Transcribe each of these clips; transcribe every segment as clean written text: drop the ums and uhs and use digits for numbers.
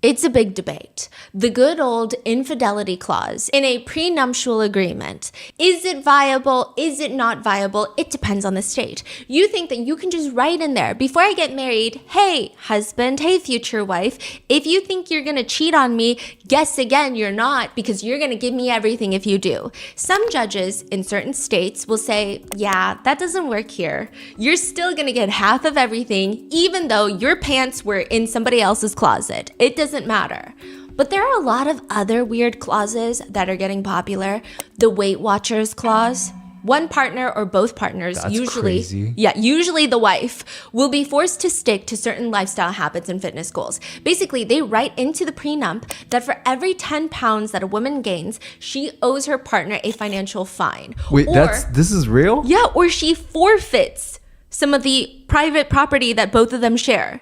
It's a big debate. The good old infidelity clause in a prenuptial agreement. Is it viable? Is it not viable? It depends on the state. You think that you can just write in there, before I get married, hey, husband, hey, future wife, if you think you're going to cheat on me, guess again, you're not, because you're going to give me everything if you do. Some judges in certain states will say, yeah, that doesn't work here. You're still going to get half of everything, even though your pants were in somebody else's closet. It doesn't matter. But there are a lot of other weird clauses that are getting popular. The Weight Watchers clause. One partner or both partners, That's usually crazy. usually the wife, will be forced to stick to certain lifestyle habits and fitness goals. Basically, they write into the prenup that for every 10 pounds that a woman gains, she owes her partner a financial fine. Wait, this is real? Yeah, or she forfeits some of the private property that both of them share.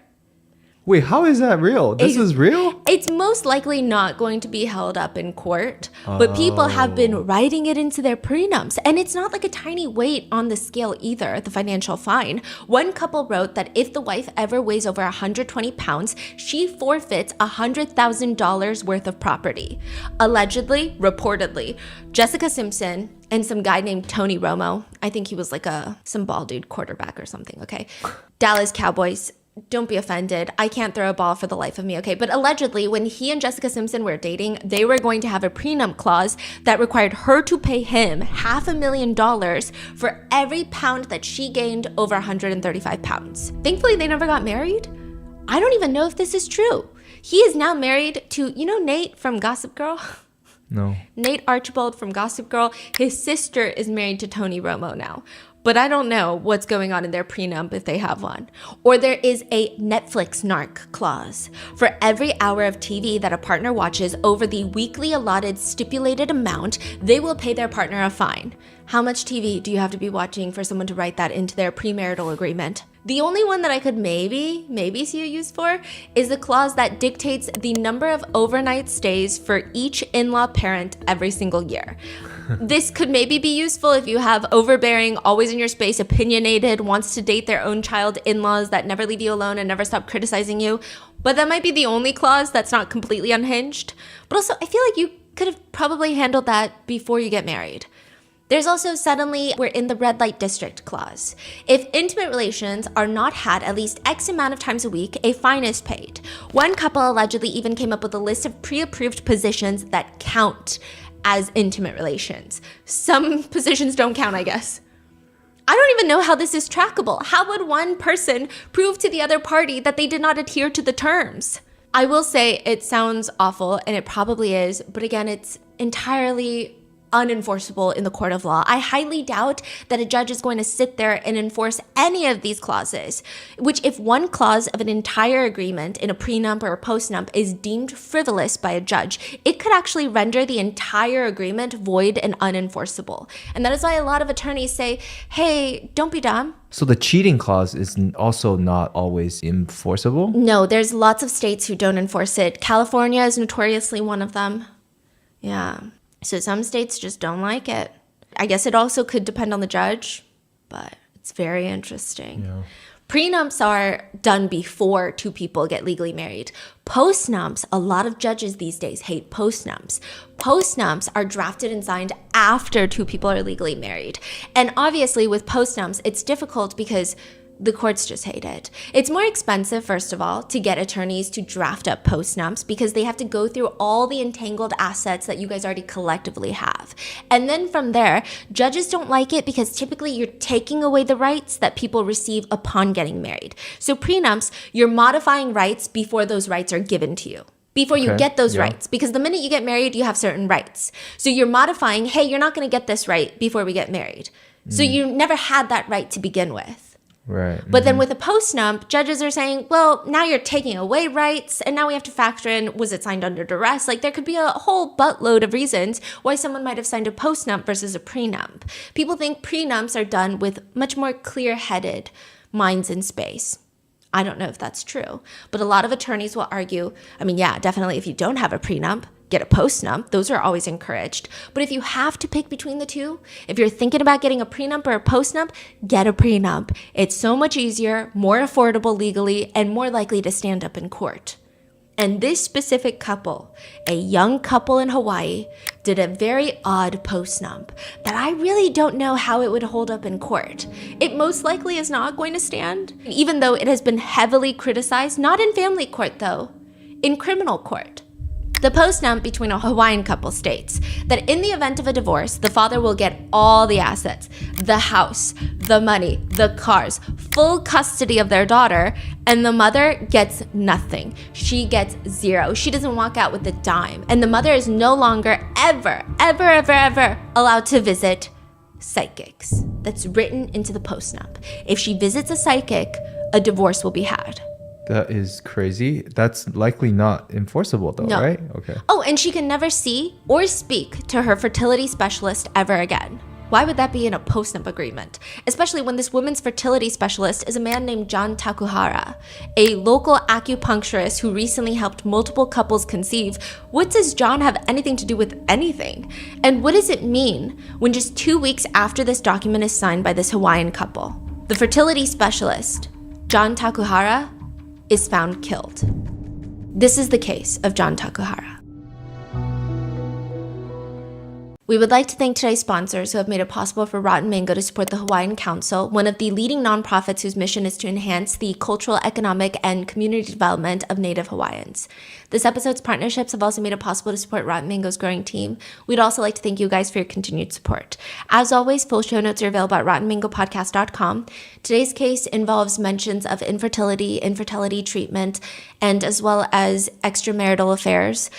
Wait, how is that real? This is real? It's most likely not going to be held up in court, but people have been writing it into their prenups. And it's not like a tiny weight on the scale either, the financial fine. One couple wrote that if the wife ever weighs over 120 pounds, she forfeits $100,000 worth of property. Allegedly, reportedly, Jessica Simpson and some guy named Tony Romo, I think he was like some bald dude quarterback or something, okay? Dallas Cowboys. Don't be offended. I can't throw a ball for the life of me, okay? But allegedly, when he and Jessica Simpson were dating, they were going to have a prenup clause that required her to pay him $500,000 for every pound that she gained over 135 pounds. Thankfully, they never got married. I don't even know if this is true. He is now married to, Nate from Gossip Girl? No. Nate Archibald from Gossip Girl. His sister is married to Tony Romo now. But I don't know what's going on in their prenup if they have one. Or there is a Netflix narc clause. For every hour of TV that a partner watches over the weekly allotted stipulated amount, they will pay their partner a fine. How much TV do you have to be watching for someone to write that into their premarital agreement? The only one that I could maybe see a use for is the clause that dictates the number of overnight stays for each in-law parent every single year. This could maybe be useful if you have overbearing, always in your space, opinionated, wants to date their own child in-laws that never leave you alone and never stop criticizing you. But that might be the only clause that's not completely unhinged. But also, I feel like you could have probably handled that before you get married. There's also suddenly, we're in the red light district clause. If intimate relations are not had at least X amount of times a week, a fine is paid. One couple allegedly even came up with a list of pre-approved positions that count as intimate relations. Some positions don't count, I guess. I don't even know how this is trackable. How would one person prove to the other party that they did not adhere to the terms? I will say it sounds awful, and it probably is, but again, it's entirely unenforceable in the court of law. I highly doubt that a judge is going to sit there and enforce any of these clauses, which if one clause of an entire agreement in a prenup or a postnup is deemed frivolous by a judge, it could actually render the entire agreement void and unenforceable. And that is why a lot of attorneys say, hey, don't be dumb. So the cheating clause is also not always enforceable? No, there's lots of states who don't enforce it. California is notoriously one of them. Yeah. So some states just don't like it. I guess it also could depend on the judge, but it's very interesting. Yeah. Prenups are done before two people get legally married. Postnups, a lot of judges these days hate postnups. Postnups are drafted and signed after two people are legally married. And obviously with postnups, it's difficult because the courts just hate it. It's more expensive, first of all, to get attorneys to draft up postnups because they have to go through all the entangled assets that you guys already collectively have. And then from there, judges don't like it because typically you're taking away the rights that people receive upon getting married. So prenups, you're modifying rights before those rights are given to you. Before you get those rights. Because the minute you get married, you have certain rights. So you're modifying, hey, you're not going to get this right before we get married. So you never had that right to begin with. Right. But then with a postnup, judges are saying, well, now you're taking away rights, and now we have to factor in, was it signed under duress? Like, there could be a whole buttload of reasons why someone might have signed a postnup versus a prenup. People think prenups are done with much more clear-headed minds in space. I don't know if that's true, but a lot of attorneys will argue, I mean, yeah, definitely if you don't have a prenup, get a postnup. Those are always encouraged. But if you have to pick between the two, if you're thinking about getting a prenup or a postnup, get a prenup. It's so much easier, more affordable legally, and more likely to stand up in court. And this specific couple, a young couple in Hawaii, did a very odd post-nup that I really don't know how it would hold up in court. It most likely is not going to stand, even though it has been heavily criticized, not in family court though, in criminal court. The post-nup between a Hawaiian couple states that in the event of a divorce, the father will get all the assets, the house, the money, the cars, full custody of their daughter, and the mother gets nothing. She gets zero. She doesn't walk out with a dime. And the mother is no longer ever allowed to visit psychics. That's written into the post-nup. If she visits a psychic, a divorce will be had. That is crazy. That's likely not enforceable though, No. right? Okay. Oh, and she can never see or speak to her fertility specialist ever again. Why would that be in a post-nup agreement? Especially when this woman's fertility specialist is a man named John Takuhara, a local acupuncturist who recently helped multiple couples conceive. What does John have anything to do with anything? And what does it mean when just 2 weeks after this document is signed by this Hawaiian couple, the fertility specialist, John Takuhara, is found killed? This is the case of John Takuhara. We would like to thank today's sponsors who have made it possible for Rotten Mango to support the Hawaiian Council, one of the leading nonprofits whose mission is to enhance the cultural, economic, and community development of Native Hawaiians. This episode's partnerships have also made it possible to support Rotten Mango's growing team. We'd also like to thank you guys for your continued support. As always, full show notes are available at rottenmangopodcast.com. Today's case involves mentions of infertility treatment, and as well as extramarital affairs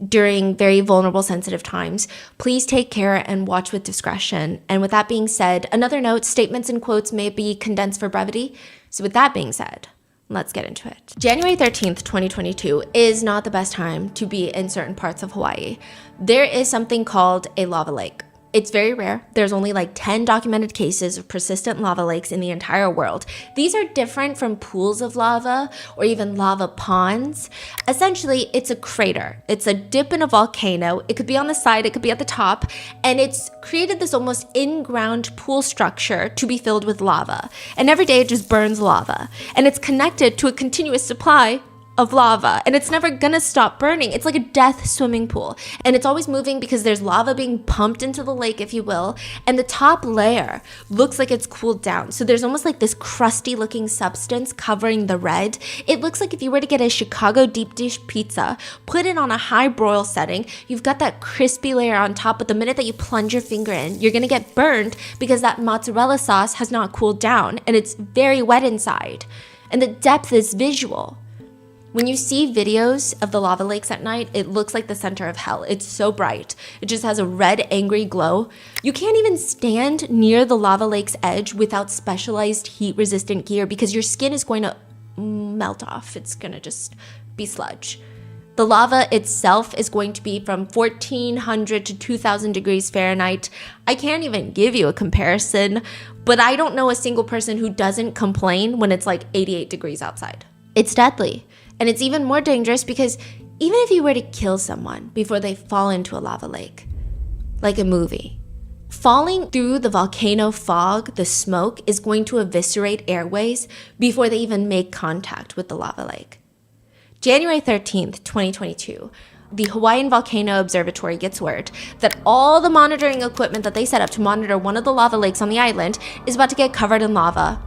during very vulnerable, sensitive times. Please take care and watch with discretion. And with that being said, another note, statements and quotes may be condensed for brevity. So with that being said, let's get into it. January 13th, 2022 is not the best time to be in certain parts of Hawaii. There is something called a lava lake. It's very rare. There's only like 10 documented cases of persistent lava lakes in the entire world. These are different from pools of lava or even lava ponds. Essentially, it's a crater. It's a dip in a volcano. It could be on the side, it could be at the top, and it's created this almost in-ground pool structure to be filled with lava. And every day it just burns lava. And it's connected to a continuous supply of lava, and it's never gonna stop burning. It's like a death swimming pool, and it's always moving because there's lava being pumped into the lake, if you will, and the top layer looks like it's cooled down. So there's almost like this crusty looking substance covering the red. It looks like if you were to get a Chicago deep dish pizza, put it on a high broil setting, you've got that crispy layer on top, but the minute that you plunge your finger in, you're gonna get burned because that mozzarella sauce has not cooled down and it's very wet inside. And the depth is visual. When you see videos of the lava lakes at night, it looks like the center of hell. It's so bright. It just has a red, angry glow. You can't even stand near the lava lake's edge without specialized heat-resistant gear because your skin is going to melt off. It's going to just be sludge. The lava itself is going to be from 1,400 to 2,000 degrees Fahrenheit. I can't even give you a comparison, but I don't know a single person who doesn't complain when it's like 88 degrees outside. It's deadly. And it's even more dangerous because even if you were to kill someone before they fall into a lava lake, like a movie, falling through the volcano fog, the smoke, is going to eviscerate airways before they even make contact with the lava lake. January 13th, 2022, the Hawaiian Volcano Observatory gets word that all the monitoring equipment that they set up to monitor one of the lava lakes on the island is about to get covered in lava.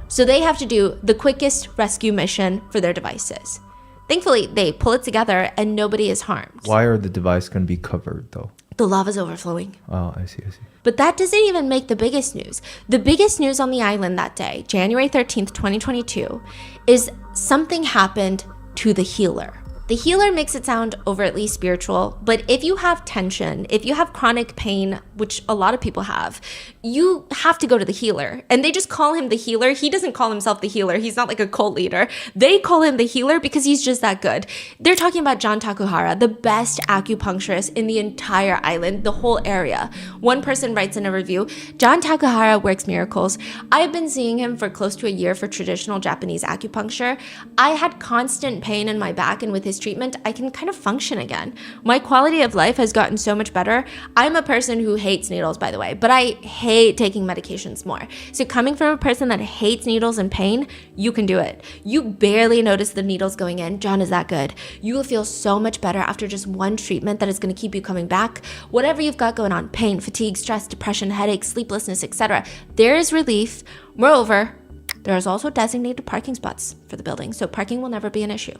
So they have to do the quickest rescue mission for their devices. Thankfully, they pull it together and nobody is harmed. Why are the devices going to be covered though? The lava's overflowing. Oh, I see. But that doesn't even make the biggest news. The biggest news on the island that day, January 13th, 2022, is something happened to the healer. The healer makes it sound overtly spiritual, but if you have tension, if you have chronic pain, which a lot of people have, you have to go to the healer. And they just call him the healer. He doesn't call himself the healer. He's not like a cult leader. They call him the healer because he's just that good. They're talking about John Takuhara, the best acupuncturist in the entire island, the whole area. One person writes in a review, John Takuhara works miracles. I've been seeing him for close to a year for traditional Japanese acupuncture. I had constant pain in my back, and with his this treatment, I can kind of function again. My quality of life has gotten so much better. I'm a person who hates needles, by the way, but I hate taking medications more. So coming from a person that hates needles and pain, you can do it. You barely notice the needles going in. John, is that good? You will feel so much better after just one treatment that is going to keep you coming back. Whatever you've got going on, pain, fatigue, stress, depression, headaches, sleeplessness, etc., there is relief. Moreover, there is also designated parking spots for the building, so parking will never be an issue.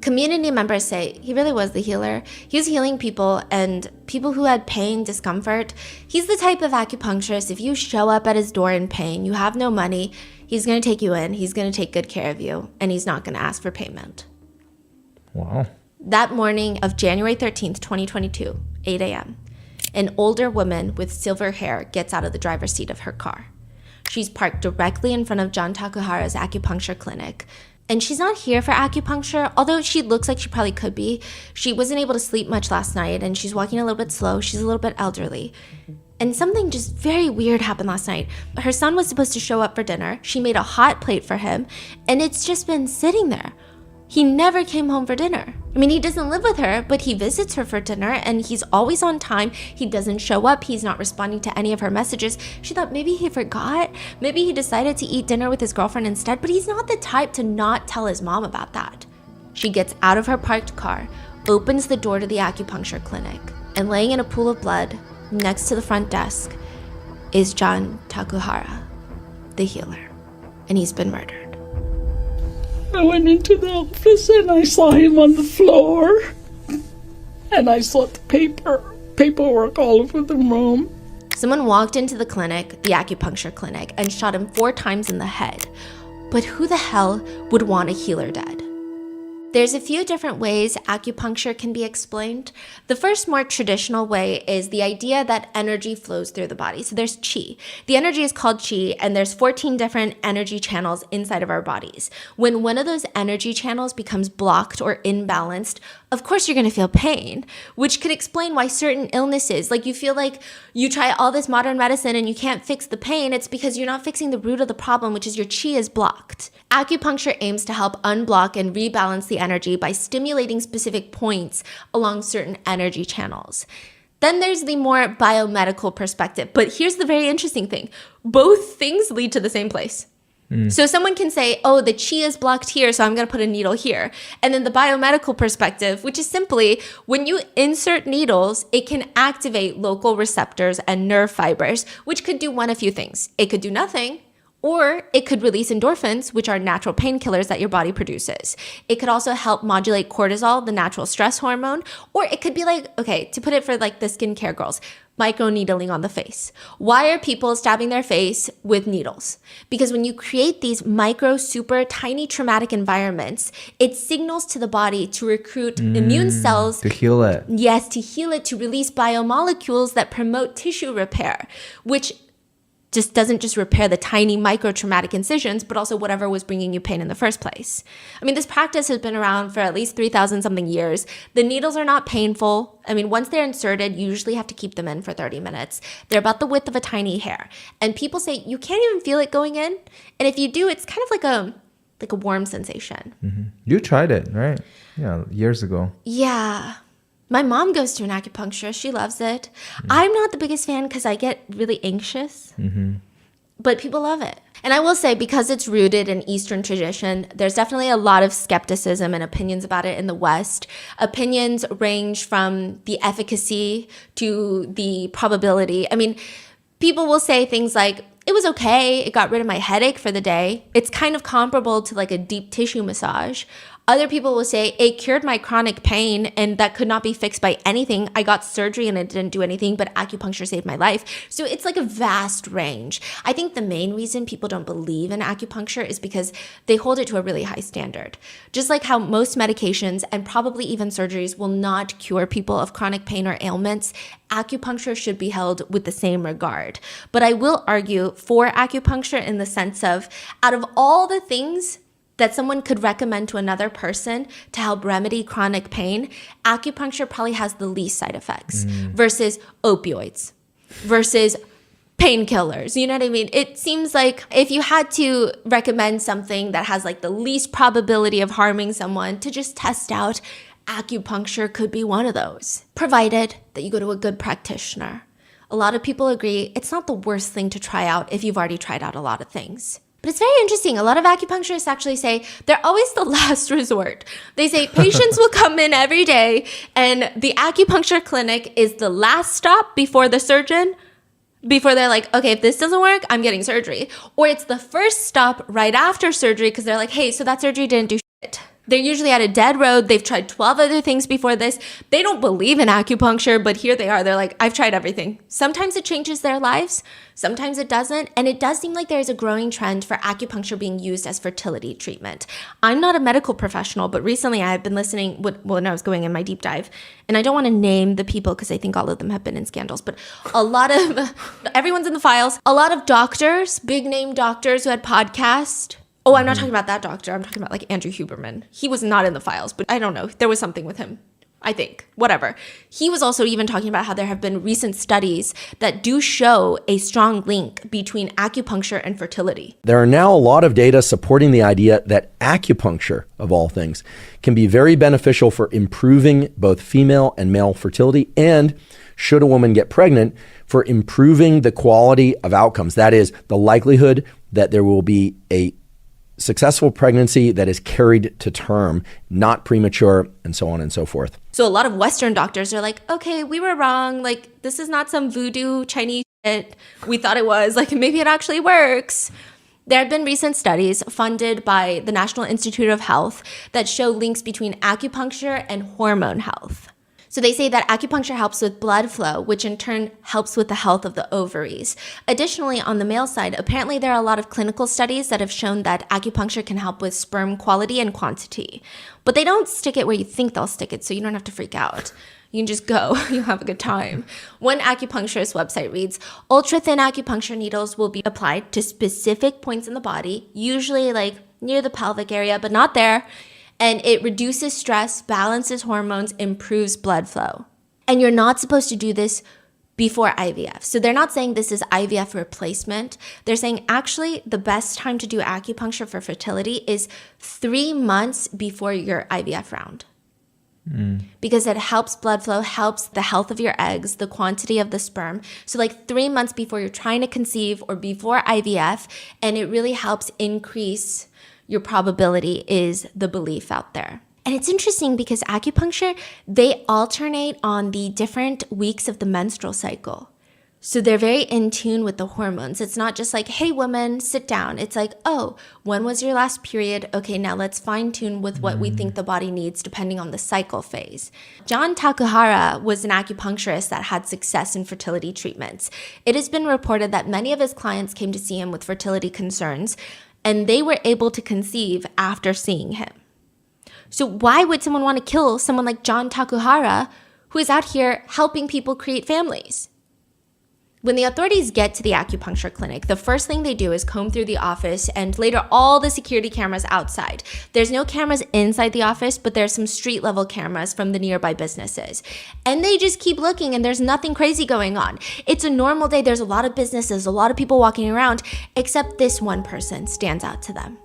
Community members say he really was the healer. He was healing people and people who had pain, discomfort. He's the type of acupuncturist, if you show up at his door in pain, you have no money, he's going to take you in, he's going to take good care of you, and he's not going to ask for payment. Wow. That morning of January 13th, 2022, 8 a.m., an older woman with silver hair gets out of the driver's seat of her car. She's parked directly in front of John Takuhara's acupuncture clinic. And she's not here for acupuncture, although she looks like she probably could be. She wasn't able to sleep much last night, and she's walking a little bit slow. She's a little bit elderly. And something just very weird happened last night. Her son was supposed to show up for dinner. She made a hot plate for him, and it's just been sitting there. He never came home for dinner. I mean, he doesn't live with her, but he visits her for dinner and he's always on time. He doesn't show up. He's not responding to any of her messages. She thought maybe he forgot. Maybe he decided to eat dinner with his girlfriend instead, but he's not the type to not tell his mom about that. She gets out of her parked car, opens the door to the acupuncture clinic, and laying in a pool of blood next to the front desk is John Takuhara, the healer, and he's been murdered. I went into the office and I saw him on the floor. And I saw the paperwork all over the room. Someone walked into the clinic, the acupuncture clinic, and shot him 4 times in the head. But who the hell would want a healer dead? There's a few different ways acupuncture can be explained. The first, more traditional way is the idea that energy flows through the body. So there's qi. The energy is called qi, and there's 14 different energy channels inside of our bodies. When one of those energy channels becomes blocked or imbalanced, of course you're going to feel pain, which could explain why certain illnesses, like you feel like you try all this modern medicine and you can't fix the pain, it's because you're not fixing the root of the problem, which is your qi is blocked. Acupuncture aims to help unblock and rebalance the energy by stimulating specific points along certain energy channels. Then there's the more biomedical perspective, but here's the very interesting thing. Both things lead to the same place. So someone can say, oh, the qi is blocked here, so I'm going to put a needle here. And then the biomedical perspective, which is simply when you insert needles, it can activate local receptors and nerve fibers, which could do one of few things. It could do nothing, or it could release endorphins, which are natural painkillers that your body produces. It could also help modulate cortisol, the natural stress hormone, or it could be like, okay, to put it for like the skincare girls, microneedling on the face. Why are people stabbing their face with needles? Because when you create these micro, super tiny traumatic environments, it signals to the body to recruit immune cells. To heal it. Yes, to heal it, to release biomolecules that promote tissue repair, which just doesn't just repair the tiny micro-traumatic incisions, but also whatever was bringing you pain in the first place. I mean, this practice has been around for at least 3,000 something years. The needles are not painful. I mean, once they're inserted, you usually have to keep them in for 30 minutes. They're about the width of a tiny hair. And people say you can't even feel it going in. And if you do, it's kind of like a warm sensation. Mm-hmm. You tried it, right? Yeah, years ago. Yeah. My mom goes to an acupuncturist. She loves it. I'm not the biggest fan because I get really anxious, but people love it. And I will say, because it's rooted in Eastern tradition, there's definitely a lot of skepticism and opinions about it in the West. Opinions range from the efficacy to the probability. I mean, people will say things like, it was okay, it got rid of my headache for the day. It's kind of comparable to like a deep tissue massage. Other people will say, it cured my chronic pain and that could not be fixed by anything. I got surgery and it didn't do anything, but acupuncture saved my life. So it's like a vast range. I think the main reason people don't believe in acupuncture is because they hold it to a really high standard. Just like how most medications and probably even surgeries will not cure people of chronic pain or ailments, acupuncture should be held with the same regard. But I will argue for acupuncture in the sense of, out of all the things that someone could recommend to another person to help remedy chronic pain, acupuncture probably has the least side effects versus opioids, versus painkillers. You know what I mean? It seems like if you had to recommend something that has like the least probability of harming someone to just test out, Acupuncture could be one of those, provided that you go to a good practitioner. A lot of people agree it's not the worst thing to try out if you've already tried out a lot of things. But it's very interesting. A lot of acupuncturists actually say they're always the last resort. They say patients will come in every day and the acupuncture clinic is the last stop before the surgeon, before they're like, okay, if this doesn't work, I'm getting surgery. Or it's the first stop right after surgery because they're like, hey, so that surgery didn't do shit. They're usually at a dead road. They've tried 12 other things before this. They don't believe in acupuncture, but here they are. They're like, I've tried everything. Sometimes it changes their lives. Sometimes it doesn't. And it does seem like there is a growing trend for acupuncture being used as fertility treatment. I'm not a medical professional, but recently I've been listening when I was going in my deep dive. And I don't want to name the people because I think all of them have been in scandals, but a lot of, everyone's in the files. A lot of doctors, big name doctors who had podcasts. Oh, I'm not talking about that doctor. I'm talking about like Andrew Huberman. He was not in the files, but I don't know. There was something with him, I think. Whatever. He was also even talking about how there have been recent studies that do show a strong link between acupuncture and fertility. There are now a lot of data supporting the idea that acupuncture, of all things, can be very beneficial for improving both female and male fertility and, should a woman get pregnant, for improving the quality of outcomes. That is, the likelihood that there will be a successful pregnancy that is carried to term, not premature, and so on and so forth. So a lot of Western doctors are like, okay, we were wrong. Like, this is not some voodoo Chinese shit we thought it was. Like, maybe it actually works. There have been recent studies funded by the National Institute of Health that show links between acupuncture and hormone health. So they say that acupuncture helps with blood flow, which in turn helps with the health of the ovaries. Additionally, on the male side, apparently there are a lot of clinical studies that have shown that acupuncture can help with sperm quality and quantity. But they don't stick it where you think they'll stick it, so you don't have to freak out. You can just go, you'll have a good time. One acupuncturist website reads, ultra-thin acupuncture needles will be applied to specific points in the body, usually like near the pelvic area, but not there. And it reduces stress, balances hormones, improves blood flow. And you're not supposed to do this before IVF. So they're not saying this is IVF replacement. They're saying actually the best time to do acupuncture for fertility is 3 months before your IVF round. Because it helps blood flow, helps the health of your eggs, the quantity of the sperm. So like 3 months before you're trying to conceive or before IVF, and it really helps increase your probability, is the belief out there. And it's interesting because acupuncture, they alternate on the different weeks of the menstrual cycle. So they're very in tune with the hormones. It's not just like, hey, woman, sit down. It's like, oh, when was your last period? Okay, now let's fine tune with what we think the body needs depending on the cycle phase. John Takahara was an acupuncturist that had success in fertility treatments. It has been reported that many of his clients came to see him with fertility concerns, and they were able to conceive after seeing him. So why would someone want to kill someone like John Takahara, who is out here helping people create families? When the authorities get to the acupuncture clinic, the first thing they do is comb through the office and later all the security cameras outside. There's no cameras inside the office, but there's some street level cameras from the nearby businesses. And they just keep looking and there's nothing crazy going on. It's a normal day. There's a lot of businesses, a lot of people walking around, except this one person stands out to them.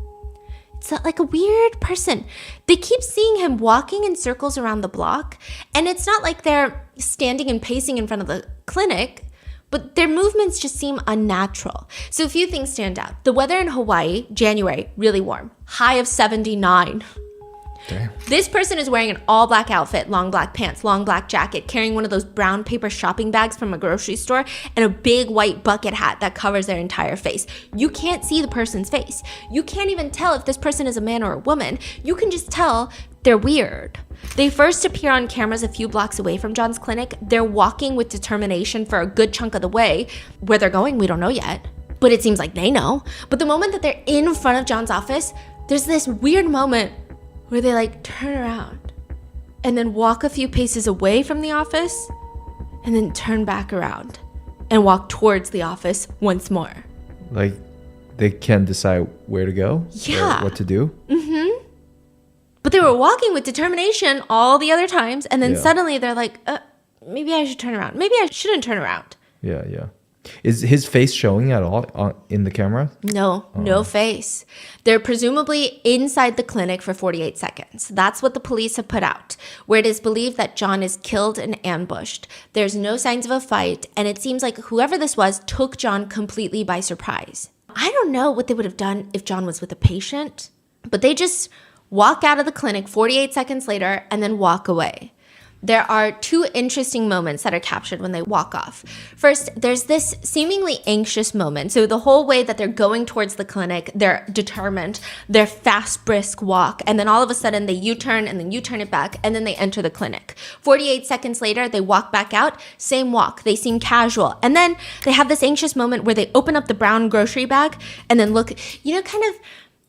It's like a weird person. They keep seeing him walking in circles around the block, and it's not like they're standing and pacing in front of the clinic, but their movements just seem unnatural. So a few things stand out. The weather in Hawaii, January, really warm. High of 79. Damn. This person is wearing an all black outfit, long black pants, long black jacket, carrying one of those brown paper shopping bags from a grocery store, and a big white bucket hat that covers their entire face. You can't see the person's face. You can't even tell if this person is a man or a woman. You can just tell they're weird. They first appear on cameras a few blocks away from John's clinic. They're walking with determination for a good chunk of the way. Where they're going, we don't know yet, but it seems like they know. But the moment that they're in front of John's office, there's this weird moment where they like turn around and then walk a few paces away from the office and then turn back around and walk towards the office once more. Like they can't decide where to go? Yeah. Or what to do? Mm-hmm. But they were walking with determination all the other times, and then suddenly they're like, maybe I should turn around. Maybe I shouldn't turn around. Yeah. Is his face showing at all in the camera? No face. They're presumably inside the clinic for 48 seconds. That's what the police have put out, where it is believed that John is killed and ambushed. There's no signs of a fight, and it seems like whoever this was took John completely by surprise. I don't know what they would have done if John was with a patient, but they just walk out of the clinic 48 seconds later and then walk away. There are two interesting moments that are captured when they walk off. First, there's this seemingly anxious moment. So the whole way that they're going towards the clinic, they're determined, they're fast, brisk walk. And then all of a sudden they U-turn and then U-turn it back and then they enter the clinic. 48 seconds later, they walk back out, same walk. They seem casual. And then they have this anxious moment where they open up the brown grocery bag and then look, kind of,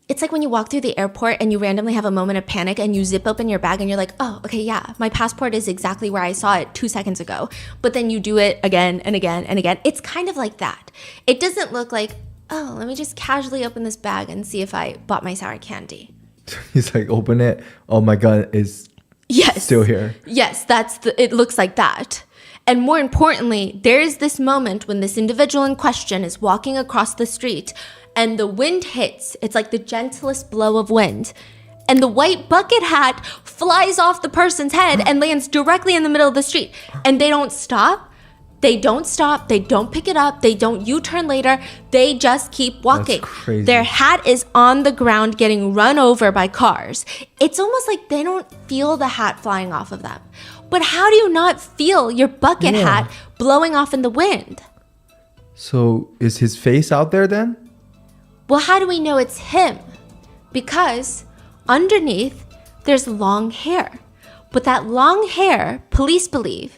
it's like when you walk through the airport and you randomly have a moment of panic and you zip open your bag and you're like, oh, okay, yeah, my passport is exactly where I saw it 2 seconds ago. But then you do it again and again and again. It's kind of like that. It doesn't look like, oh, let me just casually open this bag and see if I bought my sour candy. He's like, open it. Oh my God, it's still here. Yes, it looks like that. And more importantly, there is this moment when this individual in question is walking across the street and the wind hits. It's like the gentlest blow of wind. And the white bucket hat flies off the person's head and lands directly in the middle of the street. And they don't stop. They don't stop. They don't pick it up. They don't U-turn later. They just keep walking. That's crazy. Their hat is on the ground getting run over by cars. It's almost like they don't feel the hat flying off of them. But how do you not feel your bucket hat blowing off in the wind? So is his face out there then? Well, how do we know it's him? Because underneath, there's long hair. But that long hair, police believe,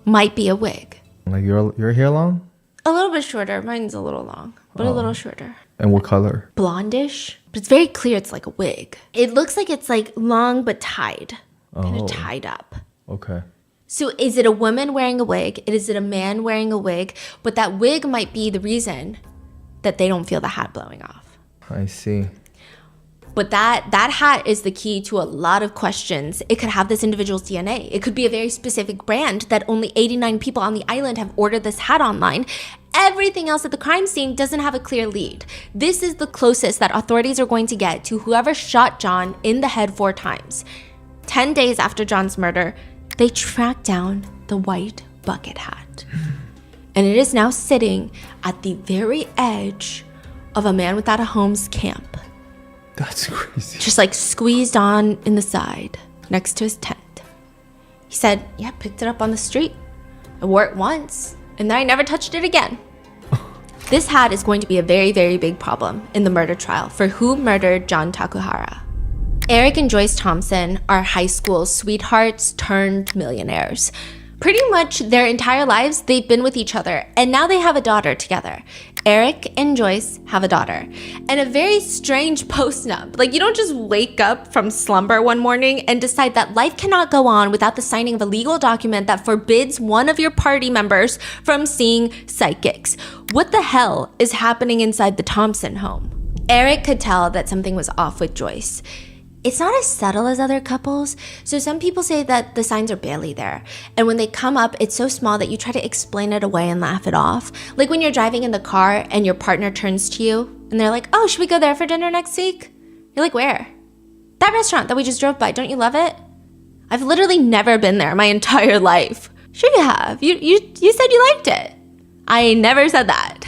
might be a wig. Like your hair long? A little bit shorter. Mine's a little long, but a little shorter. And what color? Blondish. But it's very clear it's like a wig. It looks like it's like long but tied. Kind of tied up. Okay. So is it a woman wearing a wig? Is it a man wearing a wig? But that wig might be the reason that they don't feel the hat blowing off. I see. But that hat is the key to a lot of questions. It could have this individual's DNA. It could be a very specific brand that only 89 people on the island have ordered this hat online. Everything else at the crime scene doesn't have a clear lead. This is the closest that authorities are going to get to whoever shot John in the head 4 times. 10 days after John's murder, they tracked down the white bucket hat. And it is now sitting at the very edge of a Man Without a Home's camp. That's crazy. Just like squeezed on in the side next to his tent. He said, yeah, picked it up on the street. I wore it once, and then I never touched it again. This hat is going to be a very, very big problem in the murder trial for who murdered John Takuhara. Eric and Joyce Thompson are high school sweethearts turned millionaires. Pretty much their entire lives, they've been with each other, and now they have a daughter together. Eric and Joyce have a daughter. And a very strange post-nup. Like, you don't just wake up from slumber one morning and decide that life cannot go on without the signing of a legal document that forbids one of your party members from seeing psychics. What the hell is happening inside the Thompson home? Eric could tell that something was off with Joyce. It's not as subtle as other couples, so some people say that the signs are barely there. And when they come up, it's so small that you try to explain it away and laugh it off. Like when you're driving in the car and your partner turns to you and they're like, oh, should we go there for dinner next week? You're like, where? That restaurant that we just drove by, don't you love it? I've literally never been there my entire life. Sure you have. You said you liked it. I never said that.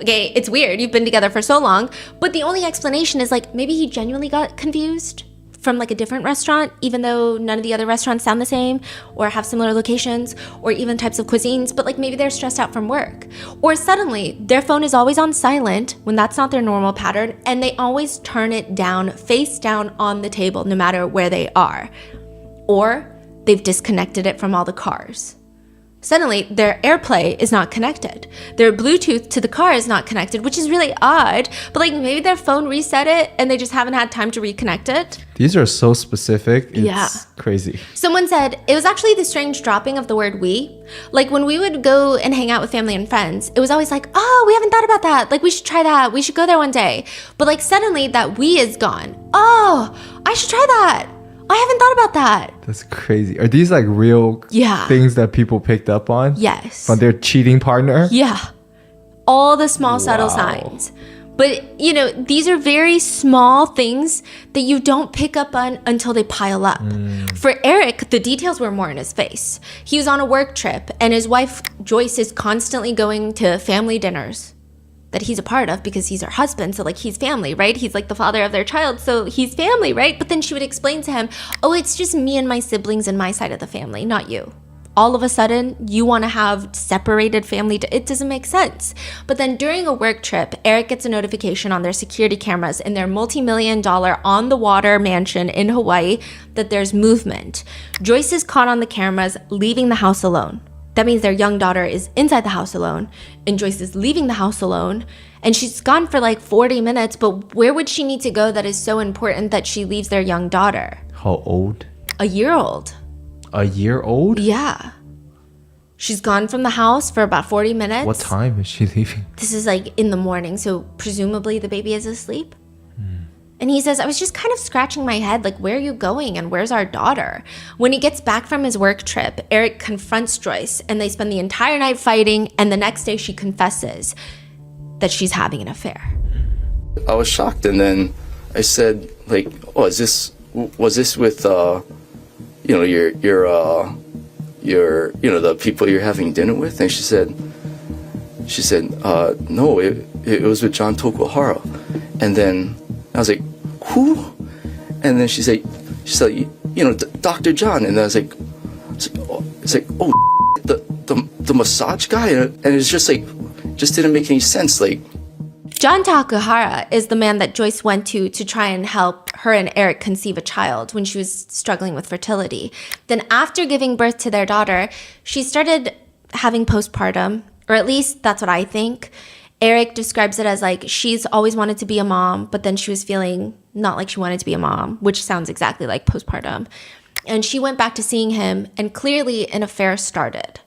Okay, it's weird. You've been together for so long, but the only explanation is like maybe he genuinely got confused from like a different restaurant, even though none of the other restaurants sound the same or have similar locations or even types of cuisines, but like maybe they're stressed out from work. Or suddenly their phone is always on silent when that's not their normal pattern, and they always turn it down, face down on the table, no matter where they are. Or they've disconnected it from all the cars. Suddenly, their AirPlay is not connected. Their Bluetooth to the car is not connected, which is really odd. But like maybe their phone reset it and they just haven't had time to reconnect it. These are so specific. It's crazy. Someone said it was actually the strange dropping of the word we. Like when we would go and hang out with family and friends, it was always like, oh, we haven't thought about that. Like we should try that. We should go there one day. But like suddenly that we is gone. Oh, I should try that. I haven't thought about that. That's crazy. Are these like real things that people picked up on? Yes. From their cheating partner? Yeah. all the small subtle signs. But, you know, these are very small things that you don't pick up on until they pile up. For Eric, the details were more in his face. He was on a work trip, and his wife, Joyce, is constantly going to family dinners that he's a part of because he's her husband. So, like, he's family, right? He's like the father of their child. So he's family, right? But then she would explain to him, oh, it's just me and my siblings and my side of the family, not you. All of a sudden, you want to have separated family. It doesn't make sense. But then during a work trip, Eric gets a notification on their security cameras in their multi-million-dollar on-the-water mansion in Hawaii that there's movement. Joyce is caught on the cameras leaving the house alone. That means their young daughter is inside the house alone, and Joyce is leaving the house alone, and she's gone for like 40 minutes, but where would she need to go that is so important that she leaves their young daughter? How old? A year old. A year old? Yeah. She's gone from the house for about 40 minutes. What time is she leaving? This is like in the morning, so presumably the baby is asleep. And he says, I was just kind of scratching my head, like, where are you going and where's our daughter? When he gets back from his work trip, Eric confronts Joyce and they spend the entire night fighting, and the next day she confesses that she's having an affair. I was shocked, and then I said, like, oh, was this with, you know, your, you know, the people you're having dinner with? And she said, no, it was with John Tokuhara. And then I was like, who? And then she said, you know, Dr. John. And I was like, oh, the massage guy. And it's just like, just didn't make any sense. Like, John Takuhara is the man that Joyce went to try and help her and Eric conceive a child when she was struggling with fertility. Then after giving birth to their daughter, she started having postpartum, or at least that's what I think. Eric describes it as like she's always wanted to be a mom, but then she was feeling not like she wanted to be a mom, which sounds exactly like postpartum. And she went back to seeing him, and clearly an affair started.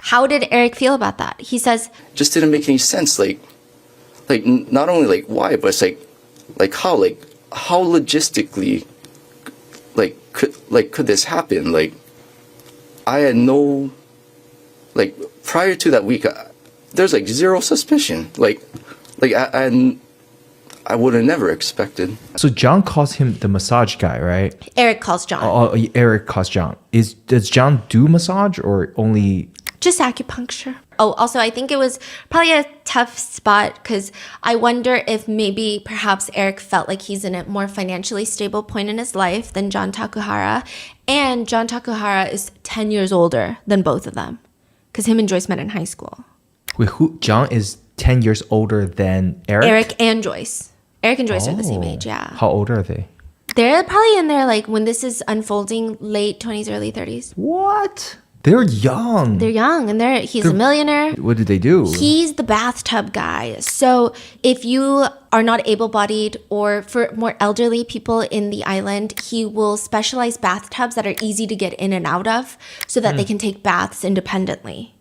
How did Eric feel about that? He says, just didn't make any sense. Like not only like why, but it's like how logistically could this happen? Like, I had no, like, prior to that week, there's like zero suspicion. Like I would have never expected. So John calls him the massage guy, right? Eric calls John. Oh, Eric calls John. Does John do massage or only? Just acupuncture. Oh, also, I think it was probably a tough spot because I wonder if maybe perhaps Eric felt like he's in a more financially stable point in his life than John Takuhara. And John Takuhara is 10 years older than both of them because him and Joyce met in high school. Wait, who? John is 10 years older than Eric? Eric and Joyce. Eric and Joyce are the same age, yeah. How old are they? They're probably in their, like, when this is unfolding, late 20s, early 30s. What? They're young. They're young, and he's a millionaire. What did they do? He's the bathtub guy. So if you are not able-bodied, or for more elderly people in the island, he will specialize bathtubs that are easy to get in and out of so that they can take baths independently.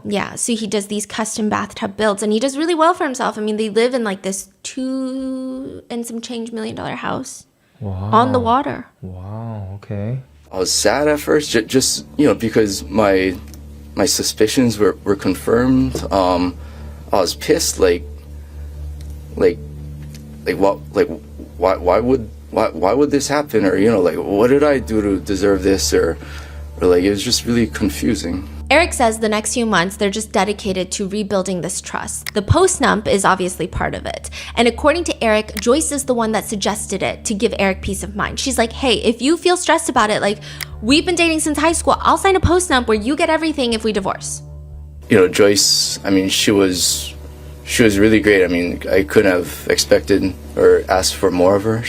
Yeah, so he does these custom bathtub builds, and he does really well for himself. I mean, they live in like this $2 and some change $1 million house on the water. Wow, okay. I was sad at first, just you know, because my suspicions were confirmed. I was pissed, like what, like why would this happen, or you know, like what did I do to deserve this, or like it was just really confusing. Eric says the next few months, they're just dedicated to rebuilding this trust. The post-nump is obviously part of it. And according to Eric, Joyce is the one that suggested it to give Eric peace of mind. She's like, hey, if you feel stressed about it, like, we've been dating since high school. I'll sign a post-nump where you get everything if we divorce. You know, Joyce, I mean, she was really great. I mean, I couldn't have expected or asked for more of her.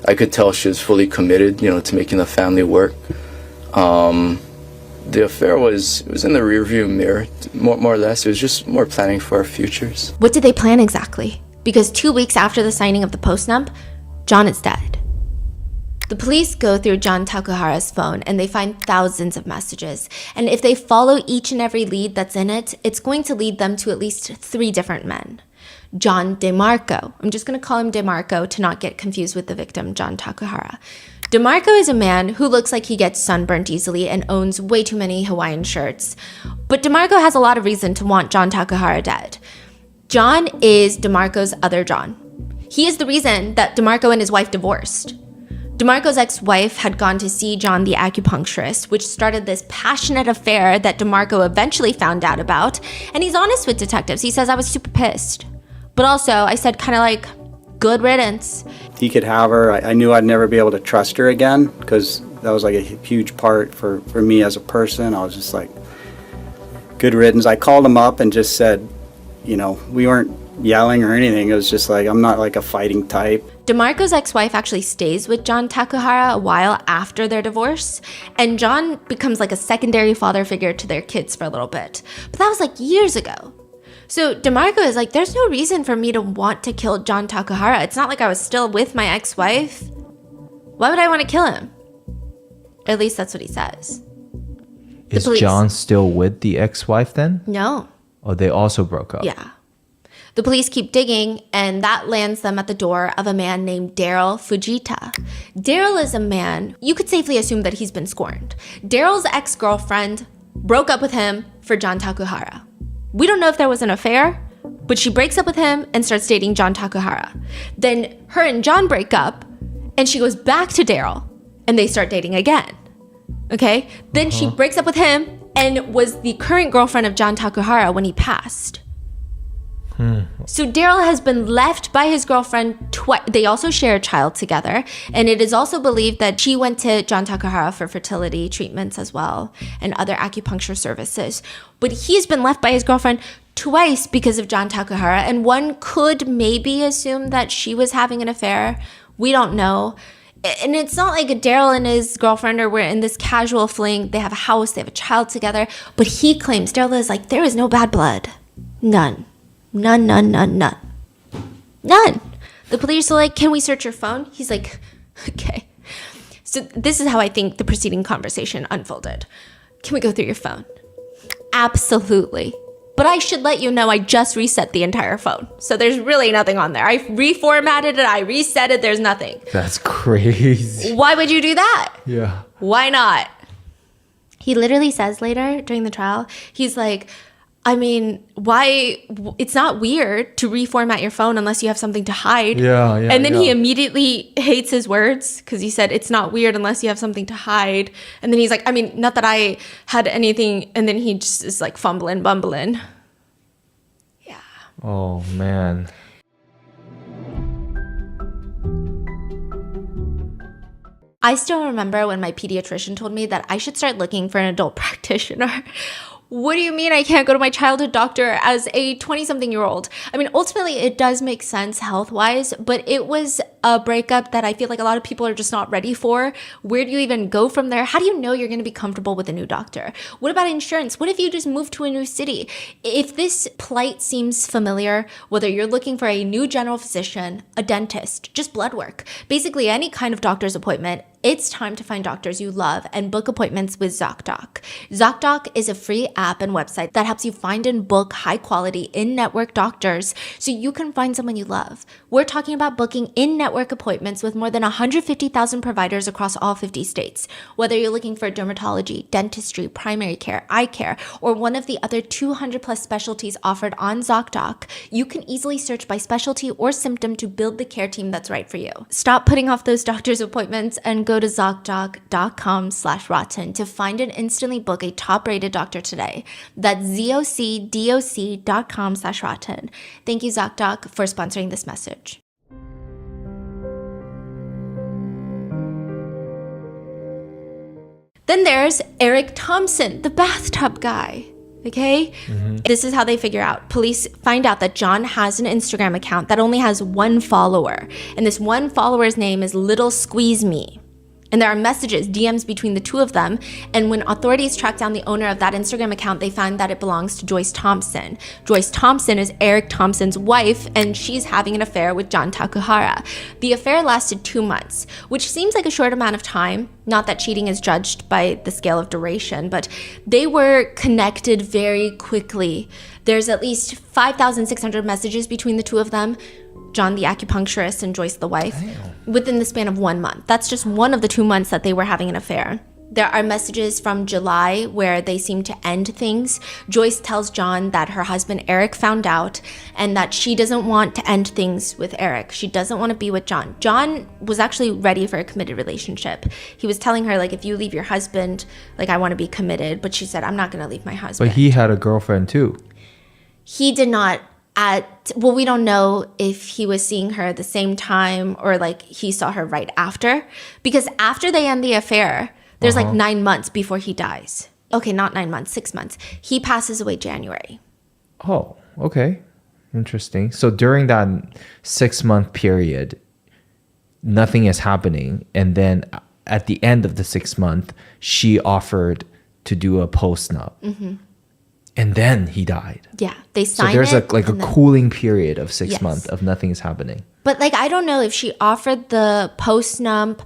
I could tell she was fully committed, you know, to making the family work. The affair was in the rearview mirror, more or less. It was just more planning for our futures. What did they plan exactly? Because 2 weeks after the signing of the post-nump, John is dead. The police go through John Takuhara's phone and they find thousands of messages. And if they follow each and every lead that's in it, it's going to lead them to at least 3 different men. John DeMarco. I'm just going to call him DeMarco to not get confused with the victim, John Takahara. DeMarco is a man who looks like he gets sunburnt easily and owns way too many Hawaiian shirts. But DeMarco has a lot of reason to want John Takahara dead. John is DeMarco's other John. He is the reason that DeMarco and his wife divorced. DeMarco's ex-wife had gone to see John the acupuncturist, which started this passionate affair that DeMarco eventually found out about. And he's honest with detectives. He says, I was super pissed. But also, I said kind of like, good riddance. He could have her. I knew I'd never be able to trust her again because that was like a huge part for me as a person. I was just like, good riddance. I called him up and just said, you know, we weren't yelling or anything. It was just like, I'm not like a fighting type. DeMarco's ex-wife actually stays with John Takahara a while after their divorce, and John becomes like a secondary father figure to their kids for a little bit. But that was like years ago. So DeMarco is like, there's no reason for me to want to kill John Takahara. It's not like I was still with my ex-wife. Why would I want to kill him? Or at least that's what he says. Is John still with the ex-wife then? No. Oh, they also broke up. Yeah. The police keep digging, and that lands them at the door of a man named Daryl Fujita. Daryl is a man, you could safely assume that he's been scorned. Daryl's ex-girlfriend broke up with him for John Takahara. We don't know if there was an affair, but she breaks up with him and starts dating John Takahara. Then her and John break up, and she goes back to Daryl, and they start dating again. Okay? Then she breaks up with him and was the current girlfriend of John Takahara when he passed. So Daryl has been left by his girlfriend twice. They also share a child together. And it is also believed that she went to John Takahara for fertility treatments as well and other acupuncture services. But he's been left by his girlfriend twice because of John Takahara. And one could maybe assume that she was having an affair. We don't know. And it's not like Daryl and his girlfriend are in this casual fling. They have a house, they have a child together. But he claims, Daryl is like, there is no bad blood. None. None. The police are like, can we search your phone? He's like, okay. So this is how I think the preceding conversation unfolded. Can we go through your phone? Absolutely. But I should let you know I just reset the entire phone. So there's really nothing on there. I reformatted it. I reset it. There's nothing. That's crazy. Why would you do that? Yeah. Why not? He literally says later during the trial, he's like, I mean, why? It's not weird to reformat your phone unless you have something to hide. Yeah. And then he immediately hates his words because he said it's not weird unless you have something to hide. And then he's like, I mean, not that I had anything. And then he just is like bumbling. Yeah. Oh, man. I still remember when my pediatrician told me that I should start looking for an adult practitioner. What do you mean I can't go to my childhood doctor as a 20-something-year-old? I mean, ultimately, it does make sense health-wise, but it was a breakup that I feel like a lot of people are just not ready for. Where do you even go from there? How do you know you're going to be comfortable with a new doctor? What about insurance? What if you just move to a new city? If this plight seems familiar, whether you're looking for a new general physician, a dentist, just blood work, basically any kind of doctor's appointment, it's time to find doctors you love and book appointments with ZocDoc. ZocDoc is a free app and website that helps you find and book high-quality in-network doctors so you can find someone you love. We're talking about booking in-network appointments with more than 150,000 providers across all 50 states. Whether you're looking for dermatology, dentistry, primary care, eye care, or one of the other 200-plus specialties offered on ZocDoc, you can easily search by specialty or symptom to build the care team that's right for you. Stop putting off those doctor's appointments and go to ZocDoc.com/rotten to find and instantly book a top-rated doctor today. That's ZocDoc.com/rotten. Thank you, ZocDoc, for sponsoring this message. Then there's Eric Thompson, the bathtub guy. Okay? This is how they figure out. Police find out that John has an Instagram account that only has one follower. And this one follower's name is Little Squeeze Me. And there are messages, DMs between the two of them. And when authorities tracked down the owner of that Instagram account, they found that it belongs to Joyce Thompson. Joyce Thompson is Eric Thompson's wife, and she's having an affair with John Takahara. The affair lasted 2 months, which seems like a short amount of time. Not that cheating is judged by the scale of duration, but they were connected very quickly. There's at least 5,600 messages between the two of them, John the acupuncturist and Joyce the wife, within the span of 1 month. That's just one of the 2 months that they were having an affair. There are messages from July where they seem to end things. Joyce tells John that her husband Eric found out and that she doesn't want to end things with Eric. She doesn't want to be with John. John was actually ready for a committed relationship. He was telling her, like, if you leave your husband, like, I want to be committed. But she said, I'm not going to leave my husband. But he had a girlfriend too. He did not well, we don't know if he was seeing her at the same time or like he saw her right after, because after they end the affair, there's like 9 months before he dies. Okay, not 9 months, 6 months. He passes away January. Oh, okay. Interesting. So during that 6-month period, nothing is happening. And then at the end of the 6th month, she offered to do a post-nup. And then he died. Yeah, they signed So there's it. a cooling period of 6 Yes. months of nothing is happening. But like, I don't know if she offered the post-nup